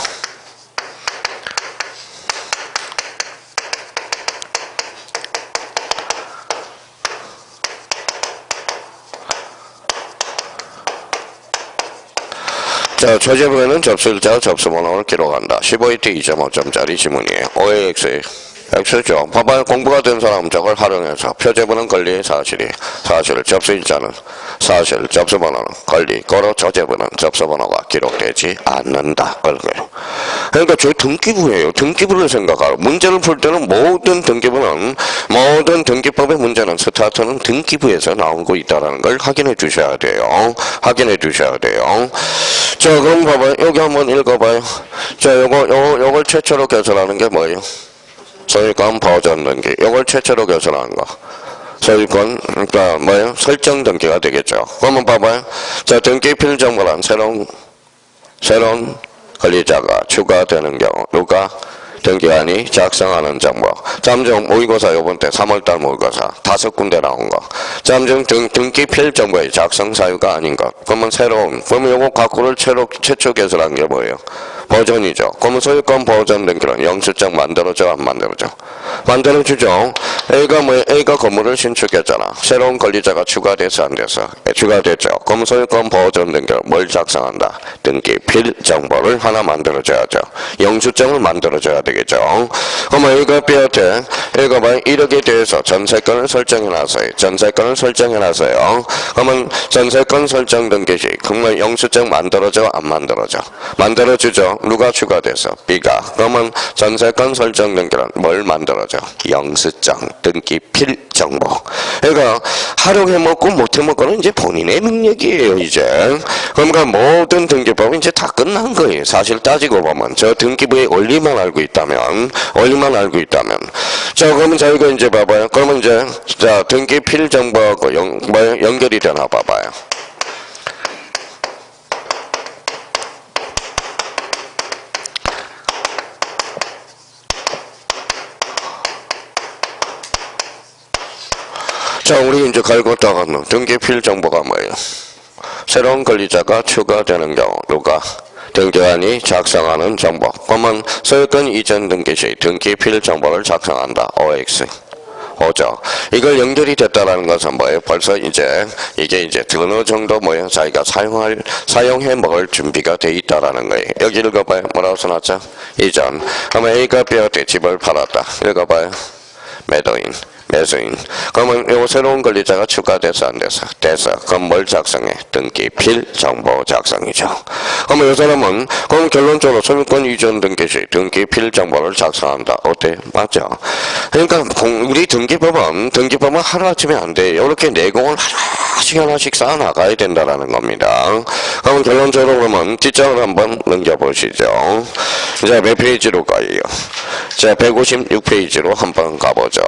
자, 초제부에는 접수일자와 접수번호를 기록한다. 15트 2.5점짜리 지문이에요. OAX X죠. 봐봐요. 공부가 된 사람 저걸 활용해서 표제부는 권리의 사실, 접수일자는 사실, 접수번호는 권리, 고로 조제부는 접수번호가 기록되지 않는다. 그러니까 저 등기부예요. 등기부를 생각하고 문제를 풀 때는 모든 등기법의 문제는 스타트는 등기부에서 나오고 있다는 걸 확인해 주셔야 돼요. 자, 그럼 봐봐요. 여기 한번 읽어봐요. 자, 요걸 최초로 개설하는 게 뭐예요? 소유권 보존 등기. 이걸 최초로 개설하는 거. 소유권, 그러니까 뭐예요? 설정 등기가 되겠죠. 그러면 봐봐요. 자, 등기 필정보란 새로운 권리자가 추가되는 경우, 누가? 등기관이 작성하는 정보. 잠정 모의고사 요번 때 3월달 모의고사 5군데 나온 거. 잠정 등기 필정보의 작성 사유가 아닌 것. 그러면 그러면 요거 갖고를 최초 개설한 게 뭐예요? 보존이죠. 그러면 소유권 보존 등기는 영수증 만들어져 안 만들어져? 만들어주죠. A가 건물을 신축했잖아. 새로운 권리자가 추가돼서 안 돼서? 추가됐죠. 그러면 소유권 보존 등기는 뭘 작성한다? 등기 필정보를 하나 만들어줘야죠. 영수증을 만들어줘야 되겠죠. 그러면 A가 B한테 A가 봐 1억에 대해서 전세권을 설정해놨어요. 그러면 전세권 설정 등기 시 그러면 영수증 만들어져 안 만들어져? 만들어주죠. 누가 추가돼서? B가. 그러면 전세권 설정 등기는 뭘 만들어져? 영수증 등기 필정보. 그러니까 활용해먹고 못해먹고는 이제 본인의 능력이에요. 이제. 그러니까 모든 등기법은 이제 다 끝난 거예요. 사실 따지고 보면 저 등기부의 원리만 알고 있다면 자, 그러면 저희가 이제 봐봐요. 그러면 이제 자 등기 필정보하고 연결이 되나 봐봐요. 자, 우리 이제 갈궜다 갔노. 등기 필정보가 뭐예요? 새로운 권리자가 추가되는 경우 누가? 등기관이 작성하는 정보. 그러면 소유권 이전 등기 시 등기 필정보를 작성한다. OX. 오죠. 이걸 연결이 됐다라는 것은 뭐예요? 벌써 이제 이게 이제 어느 정도 뭐예요? 자기가 사용해 먹을 준비가 돼 있다라는 거예요. 여기 읽어봐요. 뭐라고 써놨죠? 이전. 그러면 A가 B한테 집을 팔았다. 읽어봐요. 매수인. 그러면 요 새로운 권리자가 추가돼서 안 돼서? 돼서. 그럼 뭘 작성해? 등기 필정보 작성이죠. 그러면 이 사람은 그럼 결론적으로 소유권 이전 등기 시 등기 필정보를 작성한다. 어때? 맞죠? 그러니까 우리 등기법은 하루아침에 안 돼. 이렇게 내공을 하나씩 쌓아나가야 된다라는 겁니다. 그럼 결론적으로 그러면 뒷장을 한번 넘겨보시죠. 자, 몇 페이지로 가요? 자, 156페이지로 한번 가보죠.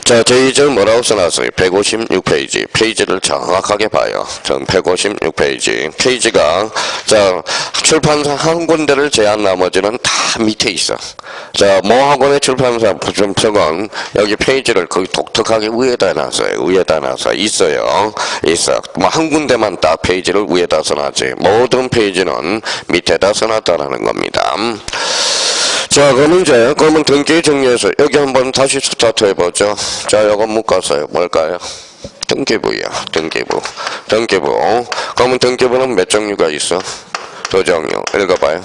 자, 제2절 뭐라고 써놨어요? 156페이지. 페이지를 정확하게 봐요. 전 156페이지. 페이지가, 자, 출판사 한 군데를 제한 나머지는 다 밑에 있어. 자, 모학원의 출판사 부정책은 여기 페이지를 거기 독특하게 위에다 놨어요. 있어요. 뭐 한 군데만 딱 페이지를 위에다 써놨지. 모든 페이지는 밑에다 써놨다라는 겁니다. 자, 그러면 등기 정리해서 여기 한번 다시 스타트 해보죠. 자, 요거 묶었어요. 뭘까요? 등기부요. 등기부. 그러면 등기부는 몇 종류가 있어? 두 종류. 읽어봐요.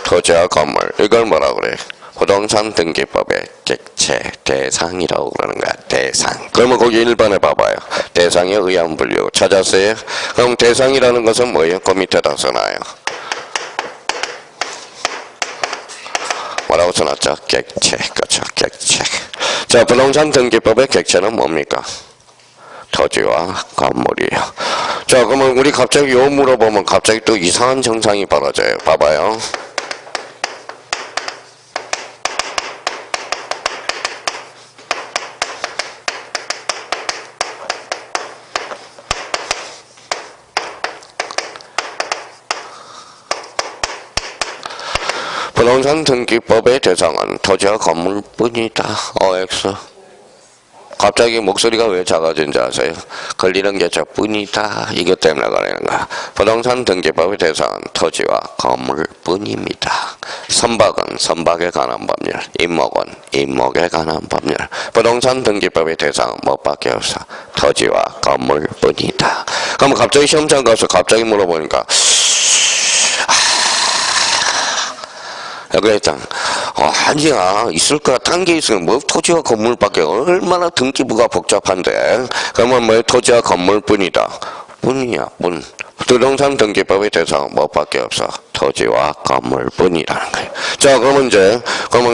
토지와 건물. 이걸 뭐라 그래? 부동산 등기법의 객체 대상이라고 그러는 거야. 대상. 그러면 거기 1번에 봐봐요. 대상에 의한 분류. 찾았어요? 그럼 대상이라는 것은 뭐예요? 그 밑에다 써놔요. 뭐라고 써놨죠? 객체. 그렇죠. 객체. 자, 부동산 등기법의 객체는 뭡니까? 토지와 건물이에요. 자, 그러면 우리 갑자기 요 물어보면 갑자기 또 이상한 정상이 벌어져요. 봐봐요. 부동산 등기법의 대상은 토지와 건물뿐이다. OX. 갑자기 목소리가 왜 작아진지 아세요? 걸리는 게 저뿐이다. 이것 때문에 그러는 거야. 부동산 등기법의 대상은 토지와 건물뿐입니다. 선박에 관한 법률, 임목에 관한 법률. 부동산 등기법의 대상은 뭐밖에 없어? 토지와 건물뿐이다. 그럼 갑자기 시험장 가서 갑자기 물어보니까 여기 있잖아. 아니야, 있을 거야. 딴 게 있으면 뭐 토지와 건물밖에 얼마나 등기부가 복잡한데. 그러면 뭐 토지와 건물뿐이다. 뿐이야, 뿐. 부동산 등기법의 대상은 뭐밖에 없어? 토지와 건물뿐이라는 거예요. 자, 그러면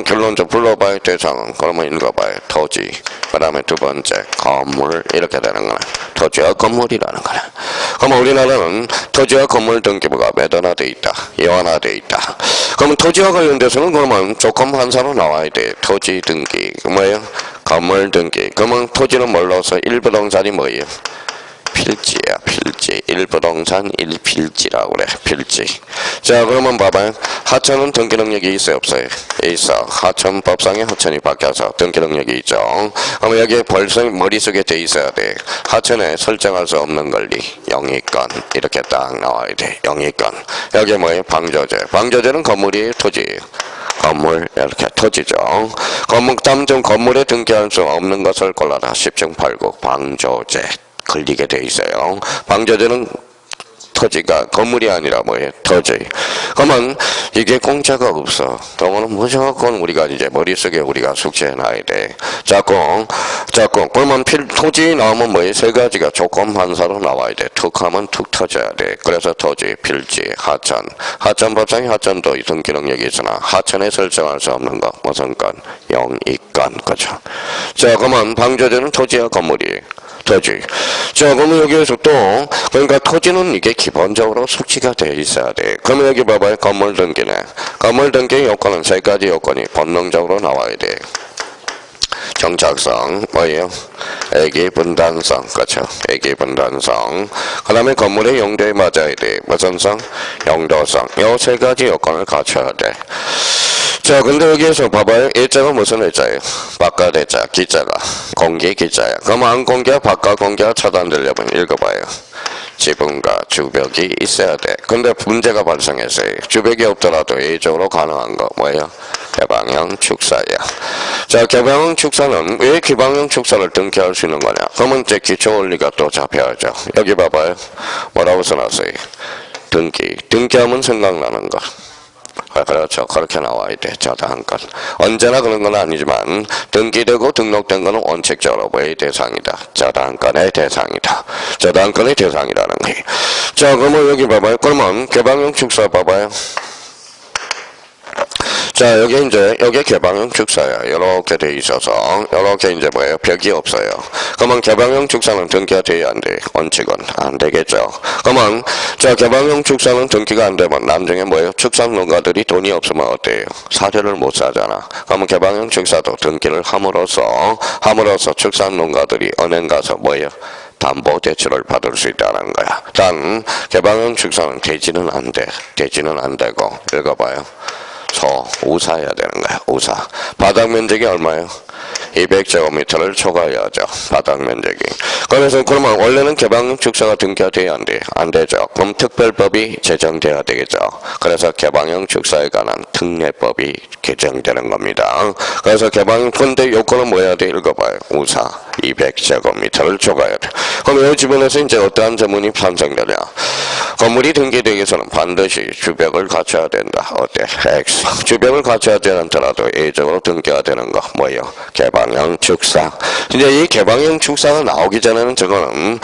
결론적으로 불러봐야 대상은, 그러면 읽어봐요. 토지. 그 다음에 두 번째, 건물. 이렇게 되는 거네. 토지와 건물이라는 거네. 그러면 우리나라는 토지와 건물 등기부가 매도화돼 있다. 이원화돼 있다. 그러면 토지와 관련돼서는 그러면 조건 한사로 나와야 돼. 토지 등기. 뭐예요? 건물 등기. 그러면 토지는 뭘로 써? 1부동산이 뭐예요? 필지야, 필지. 1부동산 1필지라고 그래, 필지. 자, 그러면 봐봐요. 하천은 등기 능력이 있어요, 없어요? 있어. 하천법상에 하천이 바뀌어서 등기 능력이 있죠. 그러면 여기에 벌써 머릿속에 돼 있어야 돼. 하천에 설정할 수 없는 권리, 영위권. 이렇게 딱 나와야 돼, 영위권. 여기에 뭐예요? 방조제. 방조제는 건물이에요, 토지예요? 건물, 이렇게 토지죠. 다음 중 건물에 등기할 수 없는 것을 골라라. 10중 8구, 방조제. 걸리게 돼 있어요. 방조제는 토지가 건물이 아니라 뭐예요? 토지. 그러면 이게 공짜가 없어. 그러면 무조건 우리가 이제 머릿속에 우리가 숙지해놔야 돼. 자꾸. 그러면 토지 나오면 뭐예요? 세 가지가 조건 반사로 나와야 돼. 툭하면 툭 터져야 돼. 그래서 토지, 필지, 하천. 하천법상에 하천도 등기 능력이 있으나 하천에 설정할 수 없는 거. 무슨 건? 영이권. 그죠? 자, 그러면 방조제는 토지와 건물이 토지. 자, 그러면 여기에서 또, 그러니까 토지는 이게 기본적으로 숙지가 돼 있어야 돼. 그러면 여기 봐봐요. 건물 등기네. 건물 등기 요건은 세 가지 요건이 본능적으로 나와야 돼. 정착성, 뭐예요? 애기 분단성, 그렇죠? 애기 분단성. 그 다음에 건물의 용도에 맞아야 돼. 무슨 성? 용도성. 요 세 가지 요건을 갖춰야 돼. 자, 근데 여기에서 봐봐요. 일자가 무슨 일자예요? 바깥 일자, 기자가. 공개 기자야. 그럼 안 공개와 바깥 공개가 차단되려면 읽어봐요. 지붕과 주벽이 있어야 돼. 근데 문제가 발생했어요. 주벽이 없더라도 예외적으로 가능한 거 뭐예요? 개방형 축사야. 자, 개방형 축사는 왜 개방형 축사를 등기할 수 있는 거냐? 그러면 이제 기초 원리가 또 잡혀야죠. 여기 봐봐요. 뭐라고 써놨어요? 등기하면 생각나는 거. 그렇죠. 그렇게 나와야 돼. 저당권. 언제나 그런 건 아니지만 등기되고 등록된 거는 원칙적으로 뭐의 대상이다? 저당권의 대상이다. 저당권의 대상이라는 게. 자, 그러면 여기 봐봐요. 그러면 개방형 축사 봐봐요. 자, 여기 개방형 축사야. 이렇게 돼 있어서, 이렇게 이제 뭐예요? 벽이 없어요. 그러면 개방형 축사는 등기가 돼야 안 돼. 원칙은 안 되겠죠. 그러면, 자, 개방형 축사는 등기가 안 되면 나중에 뭐예요? 축산 농가들이 돈이 없으면 어때요? 사료를 못 사잖아. 그러면 개방형 축사도 등기를 함으로써 축산 농가들이 은행 가서 뭐예요? 담보 대출을 받을 수 있다는 거야. 단, 개방형 축사는 되지는 안 돼. 되지는 안 되고, 읽어봐요. 우사해야 되는 거야. 우사. 바닥 면적이 얼마예요? 200제곱미터를 초과해야죠. 바닥 면적이. 그러면 원래는 개방형 축사가 등기가 돼야 안 돼. 안 되죠. 그럼 특별법이 제정돼야 되겠죠. 그래서 개방형 축사에 관한 특례법이 개정되는 겁니다. 그래서 개방형 근데 요건은 뭐 해야 돼? 읽어봐요. 우사 200제곱미터를 초과해야 돼. 그럼 이 주변에서 이제 어떠한 제문이 판정되냐? 건물이 등기되기 위해서는 반드시 주벽을 갖춰야 된다. 어때? X. 주벽을 갖춰야 되더라도 예외적으로 등기가 되는 거 뭐예요? 개방형 축사. 이제 이 개방형 축사가 나오기 전에는 저거는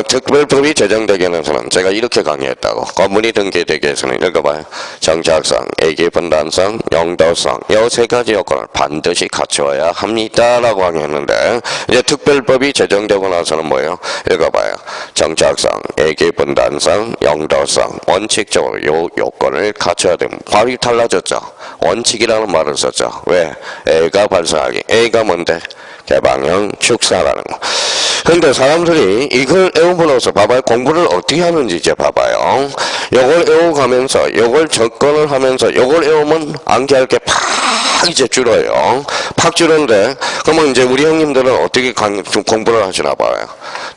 특별법이 제정되기 위해서는 제가 이렇게 강의했다고. 건물이 등기되기 위해서는 읽어봐요. 정착성, 애기 분단성, 용도성 이 세 가지 요건을 반드시 갖추어야 합니다라고 강의했는데 이제 특별법이 제정되고 나서는 뭐예요? 읽어봐요. 정착성, 애기 분단성, 용도성 원칙적으로 요 요건을 갖춰야 됩니다. 발이 달라졌죠. 원칙이라는 말을 썼죠. 왜? A가 발생하기. A가 뭔데? 개방형 축사라는 거. 근데 사람들이 이걸 외우면서 봐봐요. 공부를 어떻게 하는지 이제 봐봐요. 요걸 외워가면서 요걸 접근을 하면서 요걸 외우면 암기할 게 팍 이제 줄어요. 팍 줄었는데 그러면 이제 우리 형님들은 어떻게 공부를 하시나 봐요.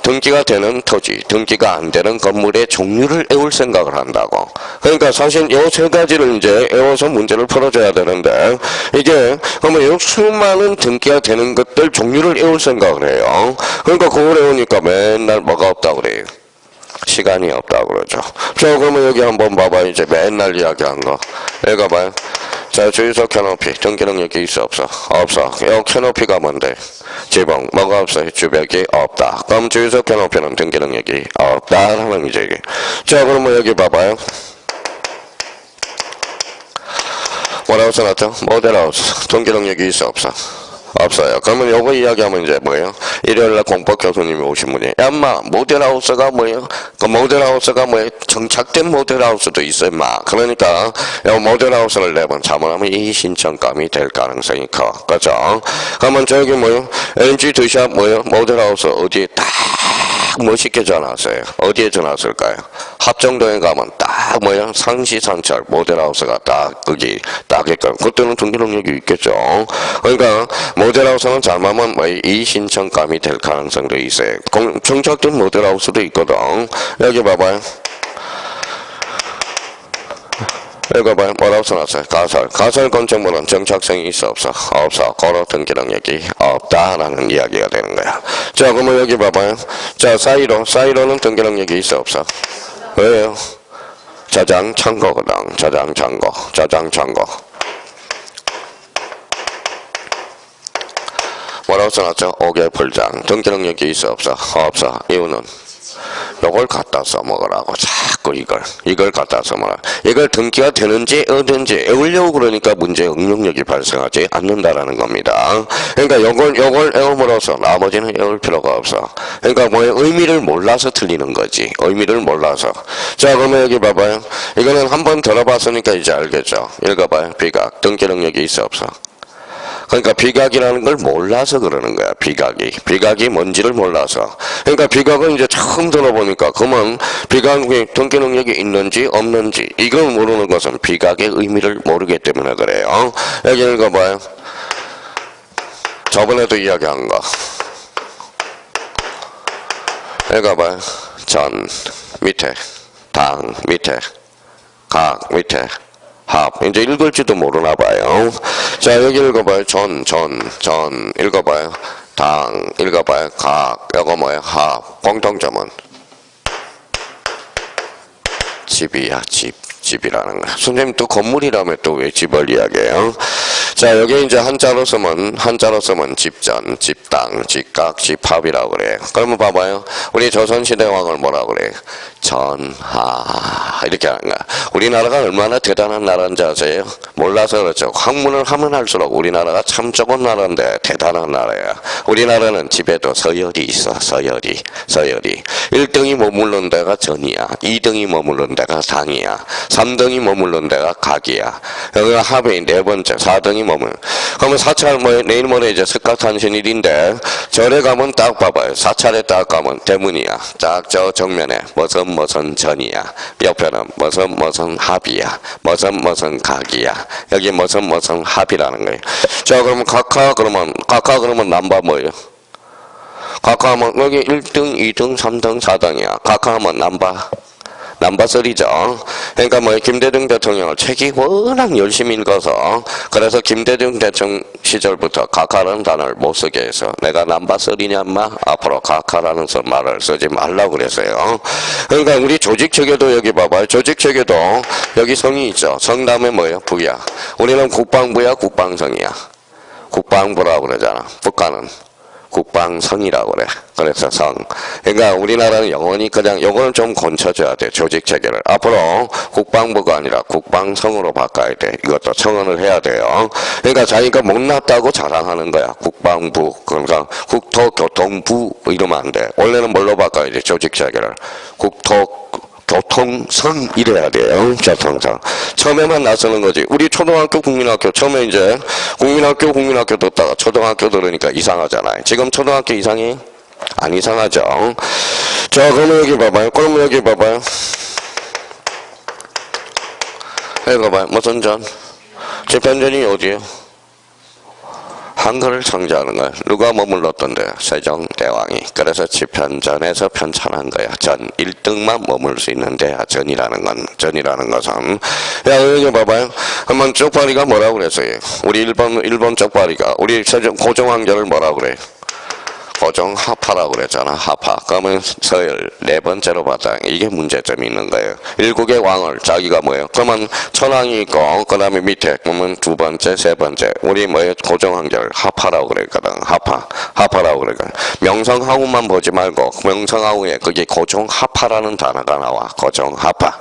등기가 되는 토지, 등기가 안 되는 건물의 종류를 외울 생각을 한다고. 그러니까 사실 이 세 가지를 이제 외워서 문제를 풀어줘야 되는데, 이게 그러면 수많은 등기가 되는 것들 종류를 외울 생각을 해요. 그러니까 그걸 외우니까 맨날 뭐가 없다고 그래요. 시간이 없다고 그러죠. 자, 그러면 여기 한번 봐봐. 이제 맨날 이야기한 거. 읽어봐요. 자, 주유소 캐노피. 등기 능력이 있어, 없어? 없어. 이 캐노피가 뭔데? 지붕. 뭐가 없어? 주벽이 없다. 그럼 주유소 캐노피는 등기 능력이 없다라는 이제 이게. 자, 그러면 여기 봐봐요. 뭐라고 써놨죠? 모델하우스. 등기 능력이 있어, 없어? 없어요. 그러면 요거 이야기하면 이제 뭐예요? 일요일날 공법 교수님이 오신 분이 야마 모델하우스가 뭐예요? 그 모델하우스가 뭐예요? 정착된 모델하우스도 있어요. 마. 그러니까 요 모델하우스를 내면 자문하면 이 신청감이 될 가능성이 커. 그죠? 그러면 저기 뭐예요? LG 드샵 뭐예요? 모델하우스 어디에 딱 멋있게 전화왔어요. 어디에 전화왔을까요? 합정동에 가면 딱 뭐야 상시상철 모델하우스가 딱 거기 딱 있거든. 그때는 등기 능력이 있겠죠. 그러니까 모델하우스는 잘못하면 뭐 이 신청감이 될 가능성도 있어요. 정착된 모델하우스도 있거든. 여기 봐봐요. 읽어봐요. 뭐라고 써놨어요? 가설 건축물은 정착성이 있어 없어? 없어. 고로 등기 능력이 없다라는 이야기가 되는 거야. 자, 그러면 여기 봐봐요. 자, 사이로는 등기 능력이 있어 없어? 왜요? 저장 창고거든. 저장 창고. 뭐라고 써놨죠? 5개 풀장. 등기 능력이 있어 없어? 없어. 이유는? 요걸 갖다 써먹으라고 자꾸 이걸 갖다 써먹으라. 이걸 등기가 되는지 어든지 외우려고 그러니까 문제 응용력이 발생하지 않는다라는 겁니다. 그러니까 요걸 외움으로써 나머지는 외울 필요가 없어. 그러니까 뭐 의미를 몰라서 틀리는 거지. 의미를 몰라서. 자, 그러면 여기 봐봐요. 이거는 한번 들어봤으니까 이제 알겠죠. 읽어봐요. 비각. 등기 능력이 있어 없어? 그러니까 비각이라는 걸 몰라서 그러는 거야. 비각이 뭔지를 몰라서. 그러니까 비각은 이제 처음 들어보니까 그러면 비각이 등기 능력이 있는지 없는지 이걸 모르는 것은 비각의 의미를 모르기 때문에 그래요. 여기 읽어봐요. 저번에도 이야기한 거. 읽어봐요. 전 밑에, 당 밑에, 각 밑에, 합. 이제 읽을지도 모르나 봐요. 자, 여기 읽어봐요. 전. 읽어봐요. 당. 읽어봐요. 각. 이거 뭐예요? 합. 공통점은? 집이야, 집이라는 거야. 선생님 또 건물이라면 또 왜 집을 이야기해요? 자, 여기 이제 한자로 쓰면 집전, 집당, 집각, 집합이라고 그래. 그러면 봐봐요. 우리 조선시대 왕을 뭐라고 그래? 전하. 이렇게 하는 거야. 우리나라가 얼마나 대단한 나라인지 아세요? 몰라서 그렇죠. 학문을 하면 할수록 우리나라가 참 적은 나라인데 대단한 나라야. 우리나라는 집에도 서열이 있어. 서열이. 1등이 머무르는 데가 전이야. 2등이 머무르는 데가 당이야. 3등이 머무르는 데가 각이야. 여기가 합이 네 번째. 4등이 머무르는. 그러면 사찰 내일 모레 이제 석가탄신일인데 절에 가면 딱 봐봐요. 사찰에 딱 가면 대문이야. 딱 저 정면에 무슨 전이야. 옆에는 무슨 합이야. 무슨 각이야. 여기 무슨 합이라는 거예요. 자, 그러면 각하 그러면 남바 뭐예요? 각하하면 여기 1등, 2등, 3등, 4등이야. 각하하면 남바설이죠. 그러니까 뭐 김대중 대통령을 책이 워낙 열심히 읽어서 그래서 김대중 대통령 시절부터 각하라는 단어를 못 쓰게 해서 내가 남바설이냐 마 앞으로 각하라는 말을 쓰지 말라고 그랬어요. 그러니까 우리 조직체계도 여기 봐봐요. 조직체계도 여기 성이 있죠. 성 다음에 뭐예요? 부야. 우리는 국방부야 국방성이야. 국방부라고 그러잖아. 북한은 국방성이라고 그래. 그래서 성. 그러니까 우리나라는 영원히 그냥 요거는 좀 고쳐줘야 돼. 조직 체계를. 앞으로 국방부가 아니라 국방성으로 바꿔야 돼. 이것도 청원을 해야 돼요. 그러니까 자기가 못났다고 자랑하는 거야. 국방부. 그러니까 국토교통부 이러면 안 돼. 원래는 뭘로 바꿔야 돼? 조직 체계를. 교통성 이래야 돼요. 교통성. 처음에만 나서는 거지. 우리 초등학교, 국민학교 처음에 이제 국민학교 듣다가 초등학교 들으니까 이상하잖아요. 지금 초등학교 이상해? 안 이상하죠. 자, 그러면 여기 봐봐요. 읽어봐요. 무슨 전? 집현전이 어디에요? 한글을 창제하는 걸 누가 머물렀던데? 세종대왕이. 그래서 지편전에서 편찬한 거야. 전 1등만 머물 수 있는 데야. 전이라는 것은. 야, 여기 봐봐요. 한번 쪽파리가 뭐라고 그랬어요? 우리 일본 쪽파리가 우리 세종 고종황제를 뭐라고 그래? 고종 하파라고 그랬잖아. 하파. 그러면 서열 네 번째로 봤다. 이게 문제점이 있는 거예요. 일국의 왕을 자기가 뭐예요? 그러면 천황이 있고 그 다음에 밑에 그러면 두 번째, 세 번째. 우리 뭐예요? 고종 황제를 하파라고 그랬거든. 하파라고 그랬거든. 명성황후만 보지 말고 명성황후에 거기 고종 하파라는 단어가 나와. 고종 하파.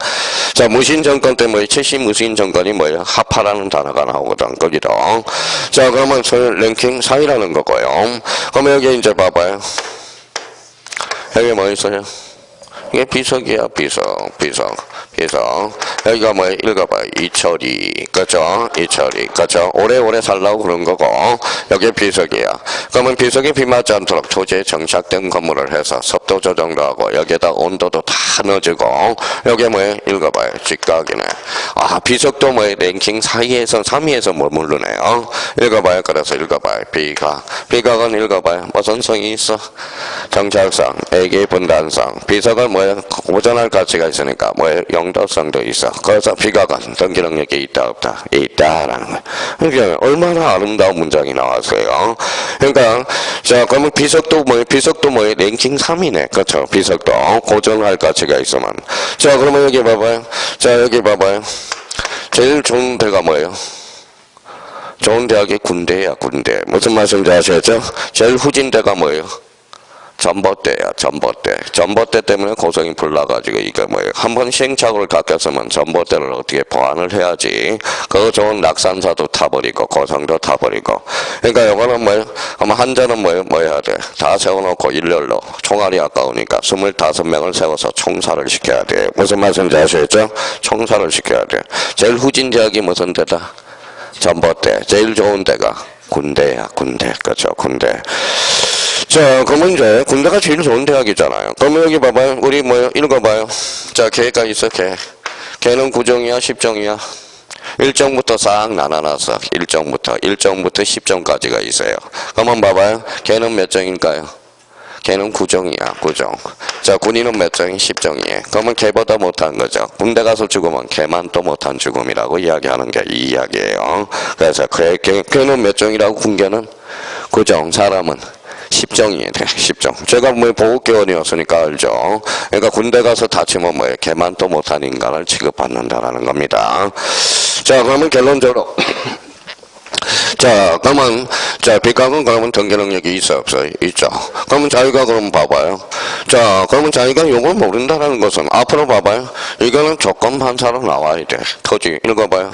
자, 무신정권 때 뭐예요? 최신 무신정권이 뭐예요? 하파라는 단어가 나오거든. 거기도. 자, 그러면 서열 랭킹 4위라는 거고요. 그러면 여기 이제 봐봐요. 여기 뭐 있어요? 이게 비석이야. 비석. 여기가 뭐예요? 읽어봐요. 이철이. 그죠? 이철이. 그죠? 오래오래 살라고 그런 거고, 여기 비석이야. 그러면 비석이 비 맞지 않도록 토지에 정착된 건물을 해서 습도 조정도 하고, 여기에다 온도도 다 넣어주고, 여기 뭐예요? 읽어봐요. 직각이네. 아, 비석도 뭐예요? 랭킹 4위에서 3위에서 머무르네요. 읽어봐요. 그래서 읽어봐요. 비각. 비각은 읽어봐요. 무슨 성이 있어? 정착성, 애기 분단성. 비석은 뭐예요? 고전할 가치가 있으니까 뭐예요? 영도성도 있어. 그래서 비각은 등기 능력이 있다 없다? 있다라는 거예요. 그러니까 얼마나 아름다운 문장이 나왔어요. 그러니까 자, 그러면 비석도 뭐예요? 랭킹 3위네. 그렇죠? 비석도 고전할 가치가 있으면. 자, 그러면 여기 봐봐요. 자, 여기 봐봐요. 제일 좋은 데가 뭐예요? 좋은 대학이 군대야. 군대. 무슨 말씀인지 아시겠죠? 제일 후진 데가 뭐예요? 전봇대야. 전봇대 때문에 고성이 불나가지고 이게 뭐예요? 한번 시행착오를 겪었으면 전봇대를 어떻게 보완을 해야지. 그 좋은 낙산사도 타버리고 고성도 타버리고. 그러니까 요거는 뭐예요? 아마 한자는 뭐예요? 뭐 해야 돼? 다 세워놓고 일렬로 총알이 아까우니까 25명을 세워서 총살을 시켜야 돼. 무슨 말씀인지 아시겠죠? 총살을 시켜야 돼. 제일 후진 대학이 무슨 데다? 전봇대. 제일 좋은 데가 군대야. 군대. 그렇죠? 군대. 자, 그러면 이제 군대가 제일 좋은 대학이잖아요. 그러면 여기 봐봐요. 우리 뭐요? 읽어봐요. 자, 개가 있어. 개는 9정이야 10정이야? 1정부터 싹 나눠놨어. 1정부터 10정까지가 있어요. 그러면 봐봐요. 개는 몇 정일까요? 개는 9정이야. 9정. 자, 군인은 몇 정이? 10정이에요. 그러면 개보다 못한 거죠. 군대 가서 죽으면 개만 또 못한 죽음이라고 이야기하는 게 이 이야기예요. 그래서 개는 몇 정이라고? 군개는 9정. 사람은 10정이 돼. 10정. 제가 뭐 보급개원이었으니까 알죠. 그러니까 군대 가서 다치면 뭐예요? 개만 또 못한 인간을 취급받는다라는 겁니다. 자, 그러면 결론적으로 자, 그러면 자, 비각은 그러면 등기 능력이 있어 없어요? 있죠. 그러면 자기가 그럼 봐봐요. 자, 그러면 자기가 요걸 모른다는 것은 앞으로 봐봐요. 이거는 조건 반사로 나와야 돼. 토지 읽어봐요.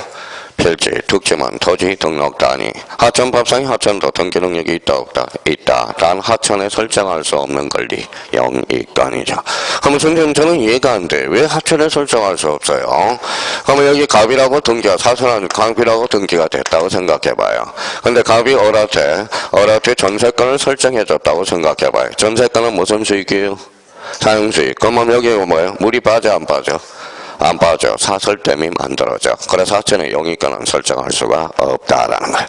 필지, 특징은 토지 등록 단위. 하천법상의 하천도 등기 능력이 있다 없다? 있다. 단 하천에 설정할 수 없는 권리 영이권이죠. 그러면 선생님 저는 이해가 안 돼. 왜 하천에 설정할 수 없어요? 그러면 여기 갑이라고 등기가 사선한 갑이라고 등기가 됐다고 생각해봐요. 근데 갑이 어라테 전세권을 설정해줬다고 생각해봐요. 전세권은 무슨 수익이에요? 사용수익. 그러면 여기 뭐예요? 물이 빠져 안 빠져? 안 빠져. 사설댐이 만들어져. 그래서 하천에 영이권은 설정할 수가 없다라는 거예요.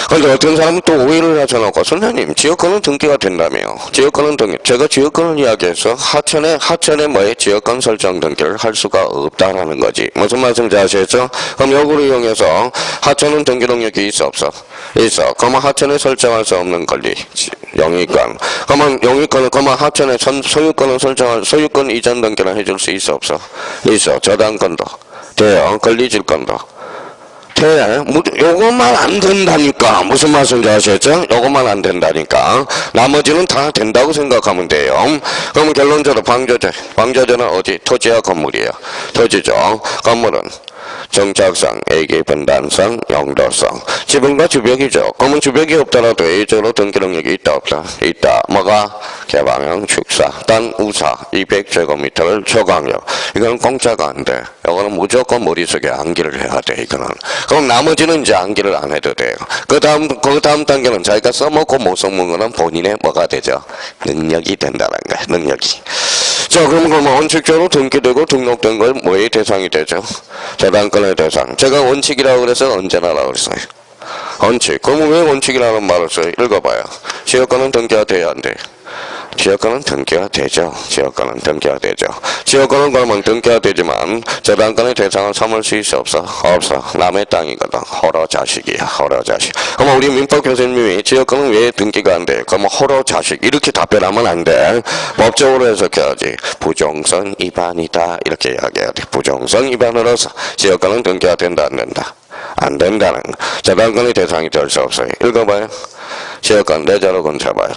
그런데 어떤 사람은 또 오해를 하셔놓고 선생님 지역권은 등기가 된다며요. 지역권은 등기. 제가 지역권을 이야기해서 하천에 뭐에 지역권 설정 등기를 할 수가 없다라는 거지. 무슨 말씀인지 아시겠죠? 그럼 요거를 이용해서 하천은 등기 능력이 있어 없어? 있어. 그러면 하천에 설정할 수 없는 권리 영이권. 그러면 하천에 소유권을 소유권 이전 등기를 해줄 수 있어 없어? 있어. 저당권도 돼요. 권리질권도 돼. 요것만 안 된다니까. 무슨 말씀인지 아시겠죠? 요것만 안 된다니까. 나머지는 다 된다고 생각하면 돼요. 그러면 결론적으로 방조제는 어디? 토지와 건물이에요. 토지죠. 건물은 정착성, 애기 분단성, 영도성. 지붕과 주벽이죠. 그러면 주벽이 없더라도 A적으로 등기 능력이 있다 없다? 있다. 뭐가? 개방형 축사, 단 우사 200제곱미터를 초강력. 이거는 공짜가 안 돼. 이거는 무조건 머릿속에 암기를 해야 돼. 이거는. 그럼 나머지는 이제 암기를 안 해도 돼요. 그 다음 단계는 자기가 써먹고 못 써먹는 거는 본인의 뭐가 되죠? 능력이 된다는 거야. 능력이. 자, 그러면 원칙적으로 등기되고 등록된 걸 뭐의 대상이 되죠? 저당권의 대상. 제가 원칙이라고 그래서 언제 나라고 그랬어요? 원칙. 그러면 왜 원칙이라는 말을 써요? 읽어봐요. 지역권은 등기가 돼야 안 돼. 지역권은 등기가 되죠. 지역권은 등기가 되죠. 지역권은 그러면 등기가 되지만 재단권의 대상을 삼을 수 있어 없어? 없어. 남의 땅이거든. 호러 자식이야. 호러 자식. 그럼 우리 민법 교수님이 지역권은 왜 등기가 안 돼? 그러면 호러 자식 이렇게 답변하면 안 돼. 법적으로 해석해야지. 부정성 위반이다 이렇게 이야기해야 돼. 부정성 위반으로서 지역권은 등기가 된다 안 된다? 안 된다는 거. 재단권의 대상이 될 수 없어요. 읽어봐요. 지역권 내자로 검사봐요.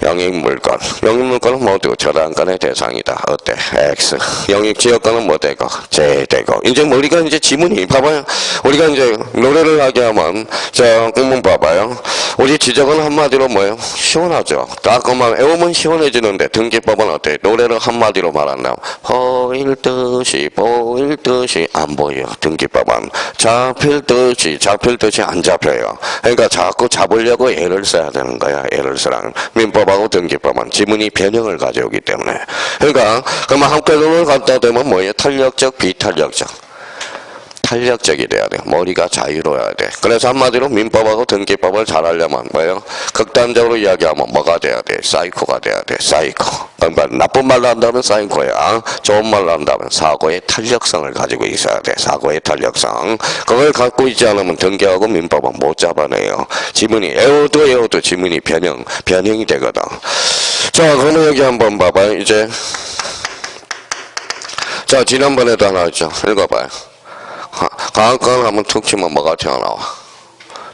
영익물권. 영익물권은 모두 저당권의 대상이다. 어때? X. 영익지역권은 뭐 되고? J 되고. 이제 우리가 이제 지문이, 봐봐요. 우리가 이제 노래를 하게 하면, 자, 공문 봐봐요. 우리 지적은 한마디로 뭐예요? 시원하죠? 딱 그만 외우면 시원해지는데, 등기법은 어때? 노래를 한마디로 말한다면, 보일 듯이 안 보여. 등기법은. 잡힐 듯이 안 잡혀요. 그러니까 자꾸 잡으려고 애를 써야 되는 거야. 애를 쓰라는. 민법 하고 등기법은 지문이 변형을 가져오기 때문에. 그러니까 그러면 합격을 갖다 대면 뭐예요? 탄력적, 비탄력적. 탄력적이 돼야 돼. 머리가 자유로워야 돼. 그래서 한마디로 민법하고 등기법을 잘 하려면 뭐예요? 극단적으로 이야기하면 뭐가 돼야 돼? 사이코가 돼야 돼. 사이코. 그러니까 나쁜 말로 한다면 사이코야. 좋은 말로 한다면 사고의 탄력성을 가지고 있어야 돼. 사고의 탄력성. 그걸 갖고 있지 않으면 등기하고 민법은 못 잡아내요. 지문이 애워도 지문이 변형이 되거든. 자, 그러면 여기 한번 봐봐요. 이제 자, 지난번에도 하나 했죠. 읽어봐요. 강한권 하면 툭 치면 뭐가 튀어나와?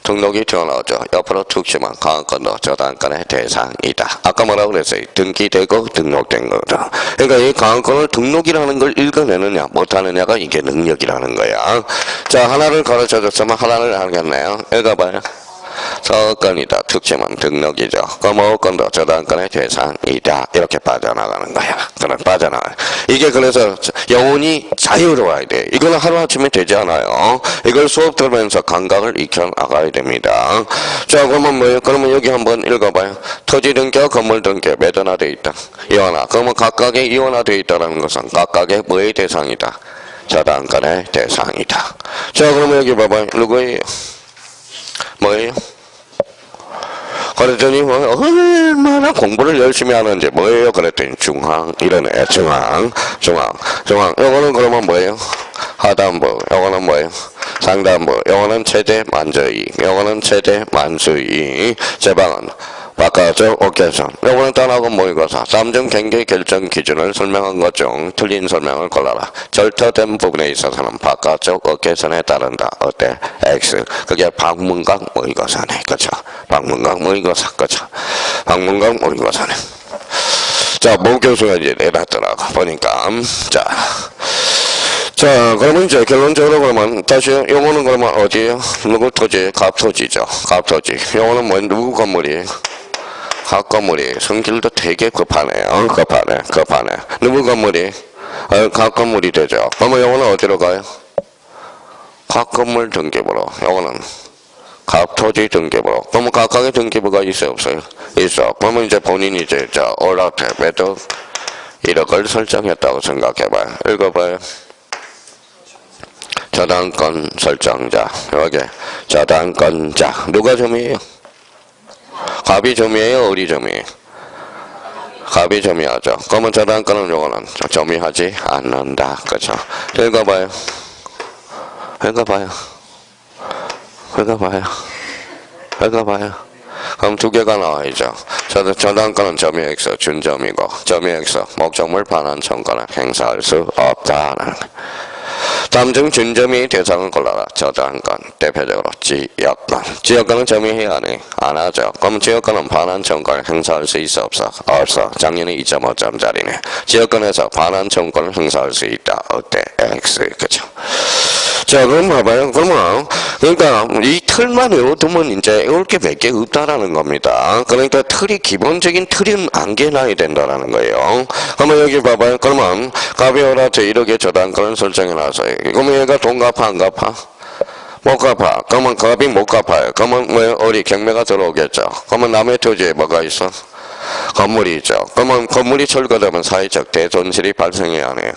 등록이 튀어나오죠. 옆으로 툭 치면 강한권도 저당권의 대상이다. 아까 뭐라고 그랬어요? 등기되고 등록된 거죠. 그러니까 이 강한권을 등록이라는 걸 읽어내느냐 못하느냐가 이게 능력이라는 거야. 자, 하나를 가르쳐줬으면 하나를 알겠네요. 읽어봐요. 서건이다. 특징은 등록이죠. 거머건도 저당권의 대상이다. 이렇게 빠져나가는 거야. 그럼 빠져나가요. 이게 그래서 영혼이 자유로워야 돼. 이거는 하루아침에 되지 않아요. 이걸 수업 들으면서 감각을 익혀나가야 됩니다. 자, 그러면 뭐예요? 그러면 여기 한번 읽어봐요. 토지 등기와 건물 등기 매도화되어 있다. 이원화. 그러면 각각의 이원화되어 있다는 것은 각각의 뭐의 대상이다? 저당권의 대상이다. 자, 그러면 여기 봐봐요. 누구예요? 뭐예요? 그랬더니 뭐 얼마나 공부를 열심히 하는지 뭐예요? 그랬더니 중앙 이러네. 중앙. 요거는 그러면 뭐예요? 하단부. 요거는 뭐예요? 상단부. 요거는 최대 만저이익. 요거는 최대 만수이익. 제방은 바깥쪽 어깨선. 요거는 따라하고 모의고사. 3중 경계 결정 기준을 설명한 것 중 틀린 설명을 골라라. 절터된 부분에 있어서는 바깥쪽 어깨선에 따른다. 어때? X. 그게 방문각 모의고사네. 그죠? 방문각 모의고사. 그죠? 방문각 모의고사네. 자, 모 교수가 이제 내놨더라고. 보니까. 자, 그러면 이제 결론적으로 그러면 다시 요거는 그러면 어디에요? 누구 토지? 갑토지죠. 갑토지. 요거는 뭐 누구 건물이에요? 각 건물이 성질도 되게 급하네요. 급하네. 누구 건물이? 각 건물이 되죠. 그러면 요거는 어디로 가요? 각 건물 등기부로. 요거는 각 토지 등기부로. 그러면 각각의 등기부가 있어요, 없어요? 있어. 그러면 이제 본인이 이제 올라태 매도 1억을 설정했다고 생각해봐요. 읽어봐요. 저당권 설정자. 여기 저당권자. 누가 점이에요? 갑이 점이에요? 을이 점이에요? 갑이 점이하죠. 그러면 저당권은 요거는 점이하지 않는다. 그죠? 읽어봐요. 그럼 두 개가 나와야죠. 저당권은 점이 X, 준점이고, 점이 X, 목적물 반환 청구는 행사할 수 없다라는 거. 다음 중 준점이 대상을 골라라. 저당권, 대표적으로 지역권. 지역권은 점이 해야 하네. 안 하죠. 그럼 지역권은 반환 청구를 행사할 수 있어 없어? 없어. 작년에 2.5점짜리네. 지역권에서 반환 청구를 행사할 수 있다. 어때? X. 그죠? 자, 그럼 봐봐요. 그러니까 이 틀만 외워두면 이제 외울 게 몇 개 없다라는 겁니다. 그러니까 틀이 기본적인 틀은 안겨놔야 된다라는 거예요. 그러면 여기 봐봐요. 그러면 갑이 을한테 이렇게 저당권을 설정해놔서 그러면 얘가 돈 갚아 안 갚아? 못 갚아. 그러면 갑이 못 갚아요. 그러면 뭐 을이 경매가 들어오겠죠. 그러면 남의 토지에 뭐가 있어? 건물이죠. 그러면 건물이 철거되면 사회적 대손실이 발생해야 하네요.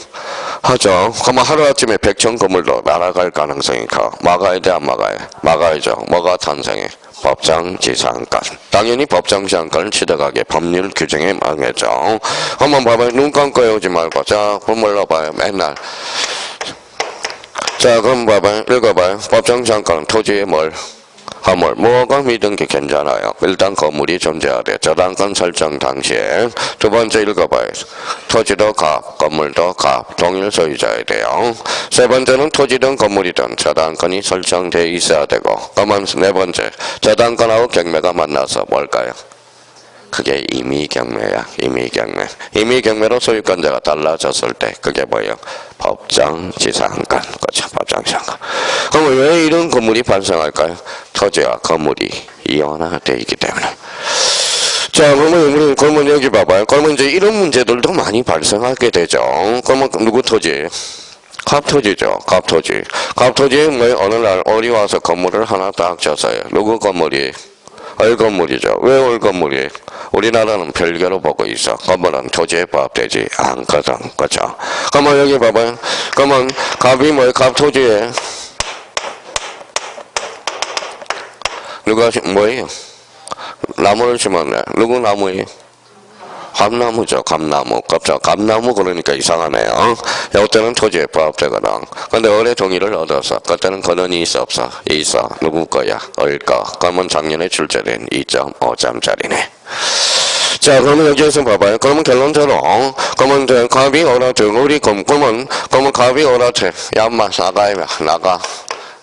하죠. 그러면 하루아침에 100천 건물도 날아갈 가능성이 커. 막아야 돼, 안 막아야? 막아야죠. 뭐가 탄생해? 법정지상권. 당연히 법정지상권을 취득하게 법률 규정에 망해죠. 한번 봐봐요. 눈 감고 오지 말고. 자, 본물로 봐요. 맨날. 자, 그럼 봐봐요. 읽어봐요. 법정지상권은 토지의 뭘? 건물, 뭐가 미등기 괜찮아요. 일단 건물이 존재하되 저당권 설정 당시에. 두 번째 읽어봐요. 토지도 값, 건물도 값, 동일 소유자야 돼요. 세 번째는 토지든 건물이든 저당권이 설정돼 있어야 되고. 그러면 네 번째, 저당권하고 경매가 만나서 뭘까요? 그게 임의경매야. 임의경매. 임의경매로 소유권자가 달라졌을 때 그게 뭐예요? 법정지상권. 그렇죠. 법정지상권. 그럼 왜 이런 건물이 발생할까요? 토지와 건물이 이원화되어 있기 때문에. 자, 그러면 여기 봐봐요. 그러면 이제 이런 문제들도 많이 발생하게 되죠. 그러면 누구 토지? 갑토지죠. 갑토지. 갑토지에 뭐 어느 날 어디 와서 건물을 하나 딱 졌어요. 누구 건물이? 얼건물이죠. 왜 얼건물이? 우리나라는 별개로 보고 있어. 건물은 토지에 부합되지 않거든. 그렇죠? 그러면 여기 봐봐요. 그러면 갑이 뭐예요? 갑토지에 누가 뭐예요? 나무를 심었네. 누구 나무예요? 감나무죠. 감나무. 그렇죠. 감나무 그러니까 이상하네요. 이때는 토지에 부합되거든. 근데 어뢰 동의를 얻어서 그때는 권한이 있어 없어? 있어. 누구 거야? 얼 거. 그러면 작년에 출제된 2.5점짜리네. 자, 그러면 여기에서 봐봐요. 그러면 결론적으로 그러면 갑이 어라트 우리 그러면 갑이 어라트 야 인마 나가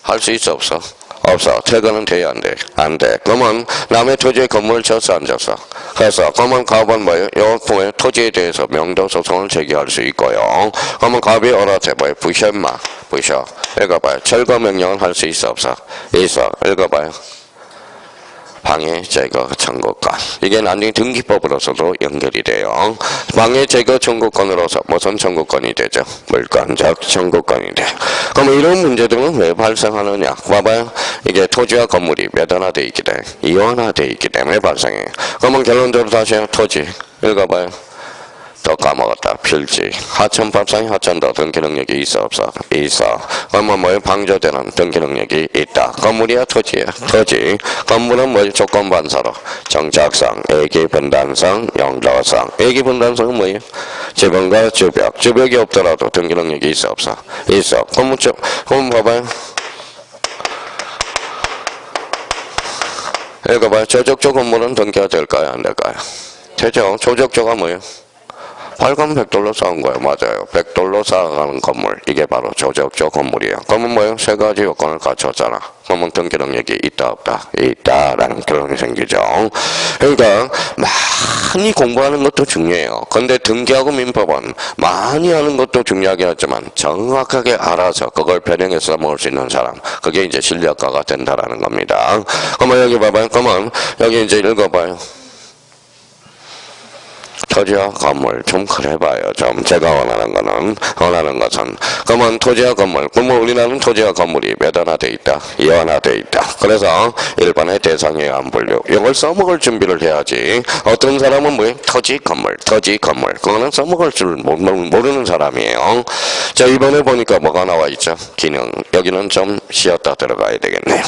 할 수 있어 없어? 없어. 퇴근은 돼야 안 돼. 안 돼. 그러면 남의 토지에 건물을 졌어 안 졌어? 그래서 그러면 갑은 뭐예요? 요 토지에 대해서 명도 소송을 제기할 수 있고요. 그러면 갑이 어라테 뭐예요? 부셔 인마. 부셔. 읽어봐요. 철거 명령을 할 수 있어 없어? 있어. 읽어봐요. 방해 제거 청구권. 이게 나중에 등기법으로서도 연결이 돼요. 방해 제거 청구권으로서 무슨 청구권이 되죠? 물권적 청구권이 돼. 그럼 이런 문제들은 왜 발생하느냐? 봐봐요. 이게 토지와 건물이 몇 하나돼 있기 때문에 이원화돼 있기 때문에 발생해. 그러면 결론적으로 다시 토지 읽어봐요. 또 까먹었다. 필지. 하천법상의 하천도 등기 능력이 있어 없어? 있어. 그러면 뭐예요? 방조되는 등기 능력이 있다. 건물이야 토지야? 토지. 건물은 뭐예요? 조건반사로 정착성, 애기분단성, 용도성. 애기분단성은 뭐예요? 지붕과 주벽. 주벽이 없더라도 등기 능력이 있어 없어? 있어. 그럼 봐봐요. 읽어봐요. 조적조 건물은 등기가 될까요? 안 될까요? 되죠. 조적조가 뭐예요? 빨간 백돌로 쌓은 거예요. 맞아요. 백돌로 쌓아가는 건물. 이게 바로 조적조 건물이에요. 그러면 뭐예요? 세 가지 요건을 갖췄잖아. 그러면 등기 능력이 있다 없다? 있다라는 결론이 생기죠. 그러니까 많이 공부하는 것도 중요해요. 근데 등기하고 민법은 많이 하는 것도 중요하긴 하지만 정확하게 알아서 그걸 변형해서 먹을 수 있는 사람. 그게 이제 실력가가 된다라는 겁니다. 그러면 여기 봐봐요. 그러면 여기 이제 읽어봐요. 토지와 건물 좀 그래봐요. 좀 제가 원하는 것은 그러면 토지와 건물. 그러면 우리나라는 토지와 건물이 몇 하나 돼 있다? 이하나 돼 있다. 그래서 1번의 대상회의안 분류. 이걸 써먹을 준비를 해야지. 어떤 사람은 뭐예요? 토지 건물. 그거는 써먹을 줄 모르는 사람이에요. 자, 이번에 보니까 뭐가 나와 있죠? 기능. 여기는 좀 쉬었다 들어가야 되겠네요.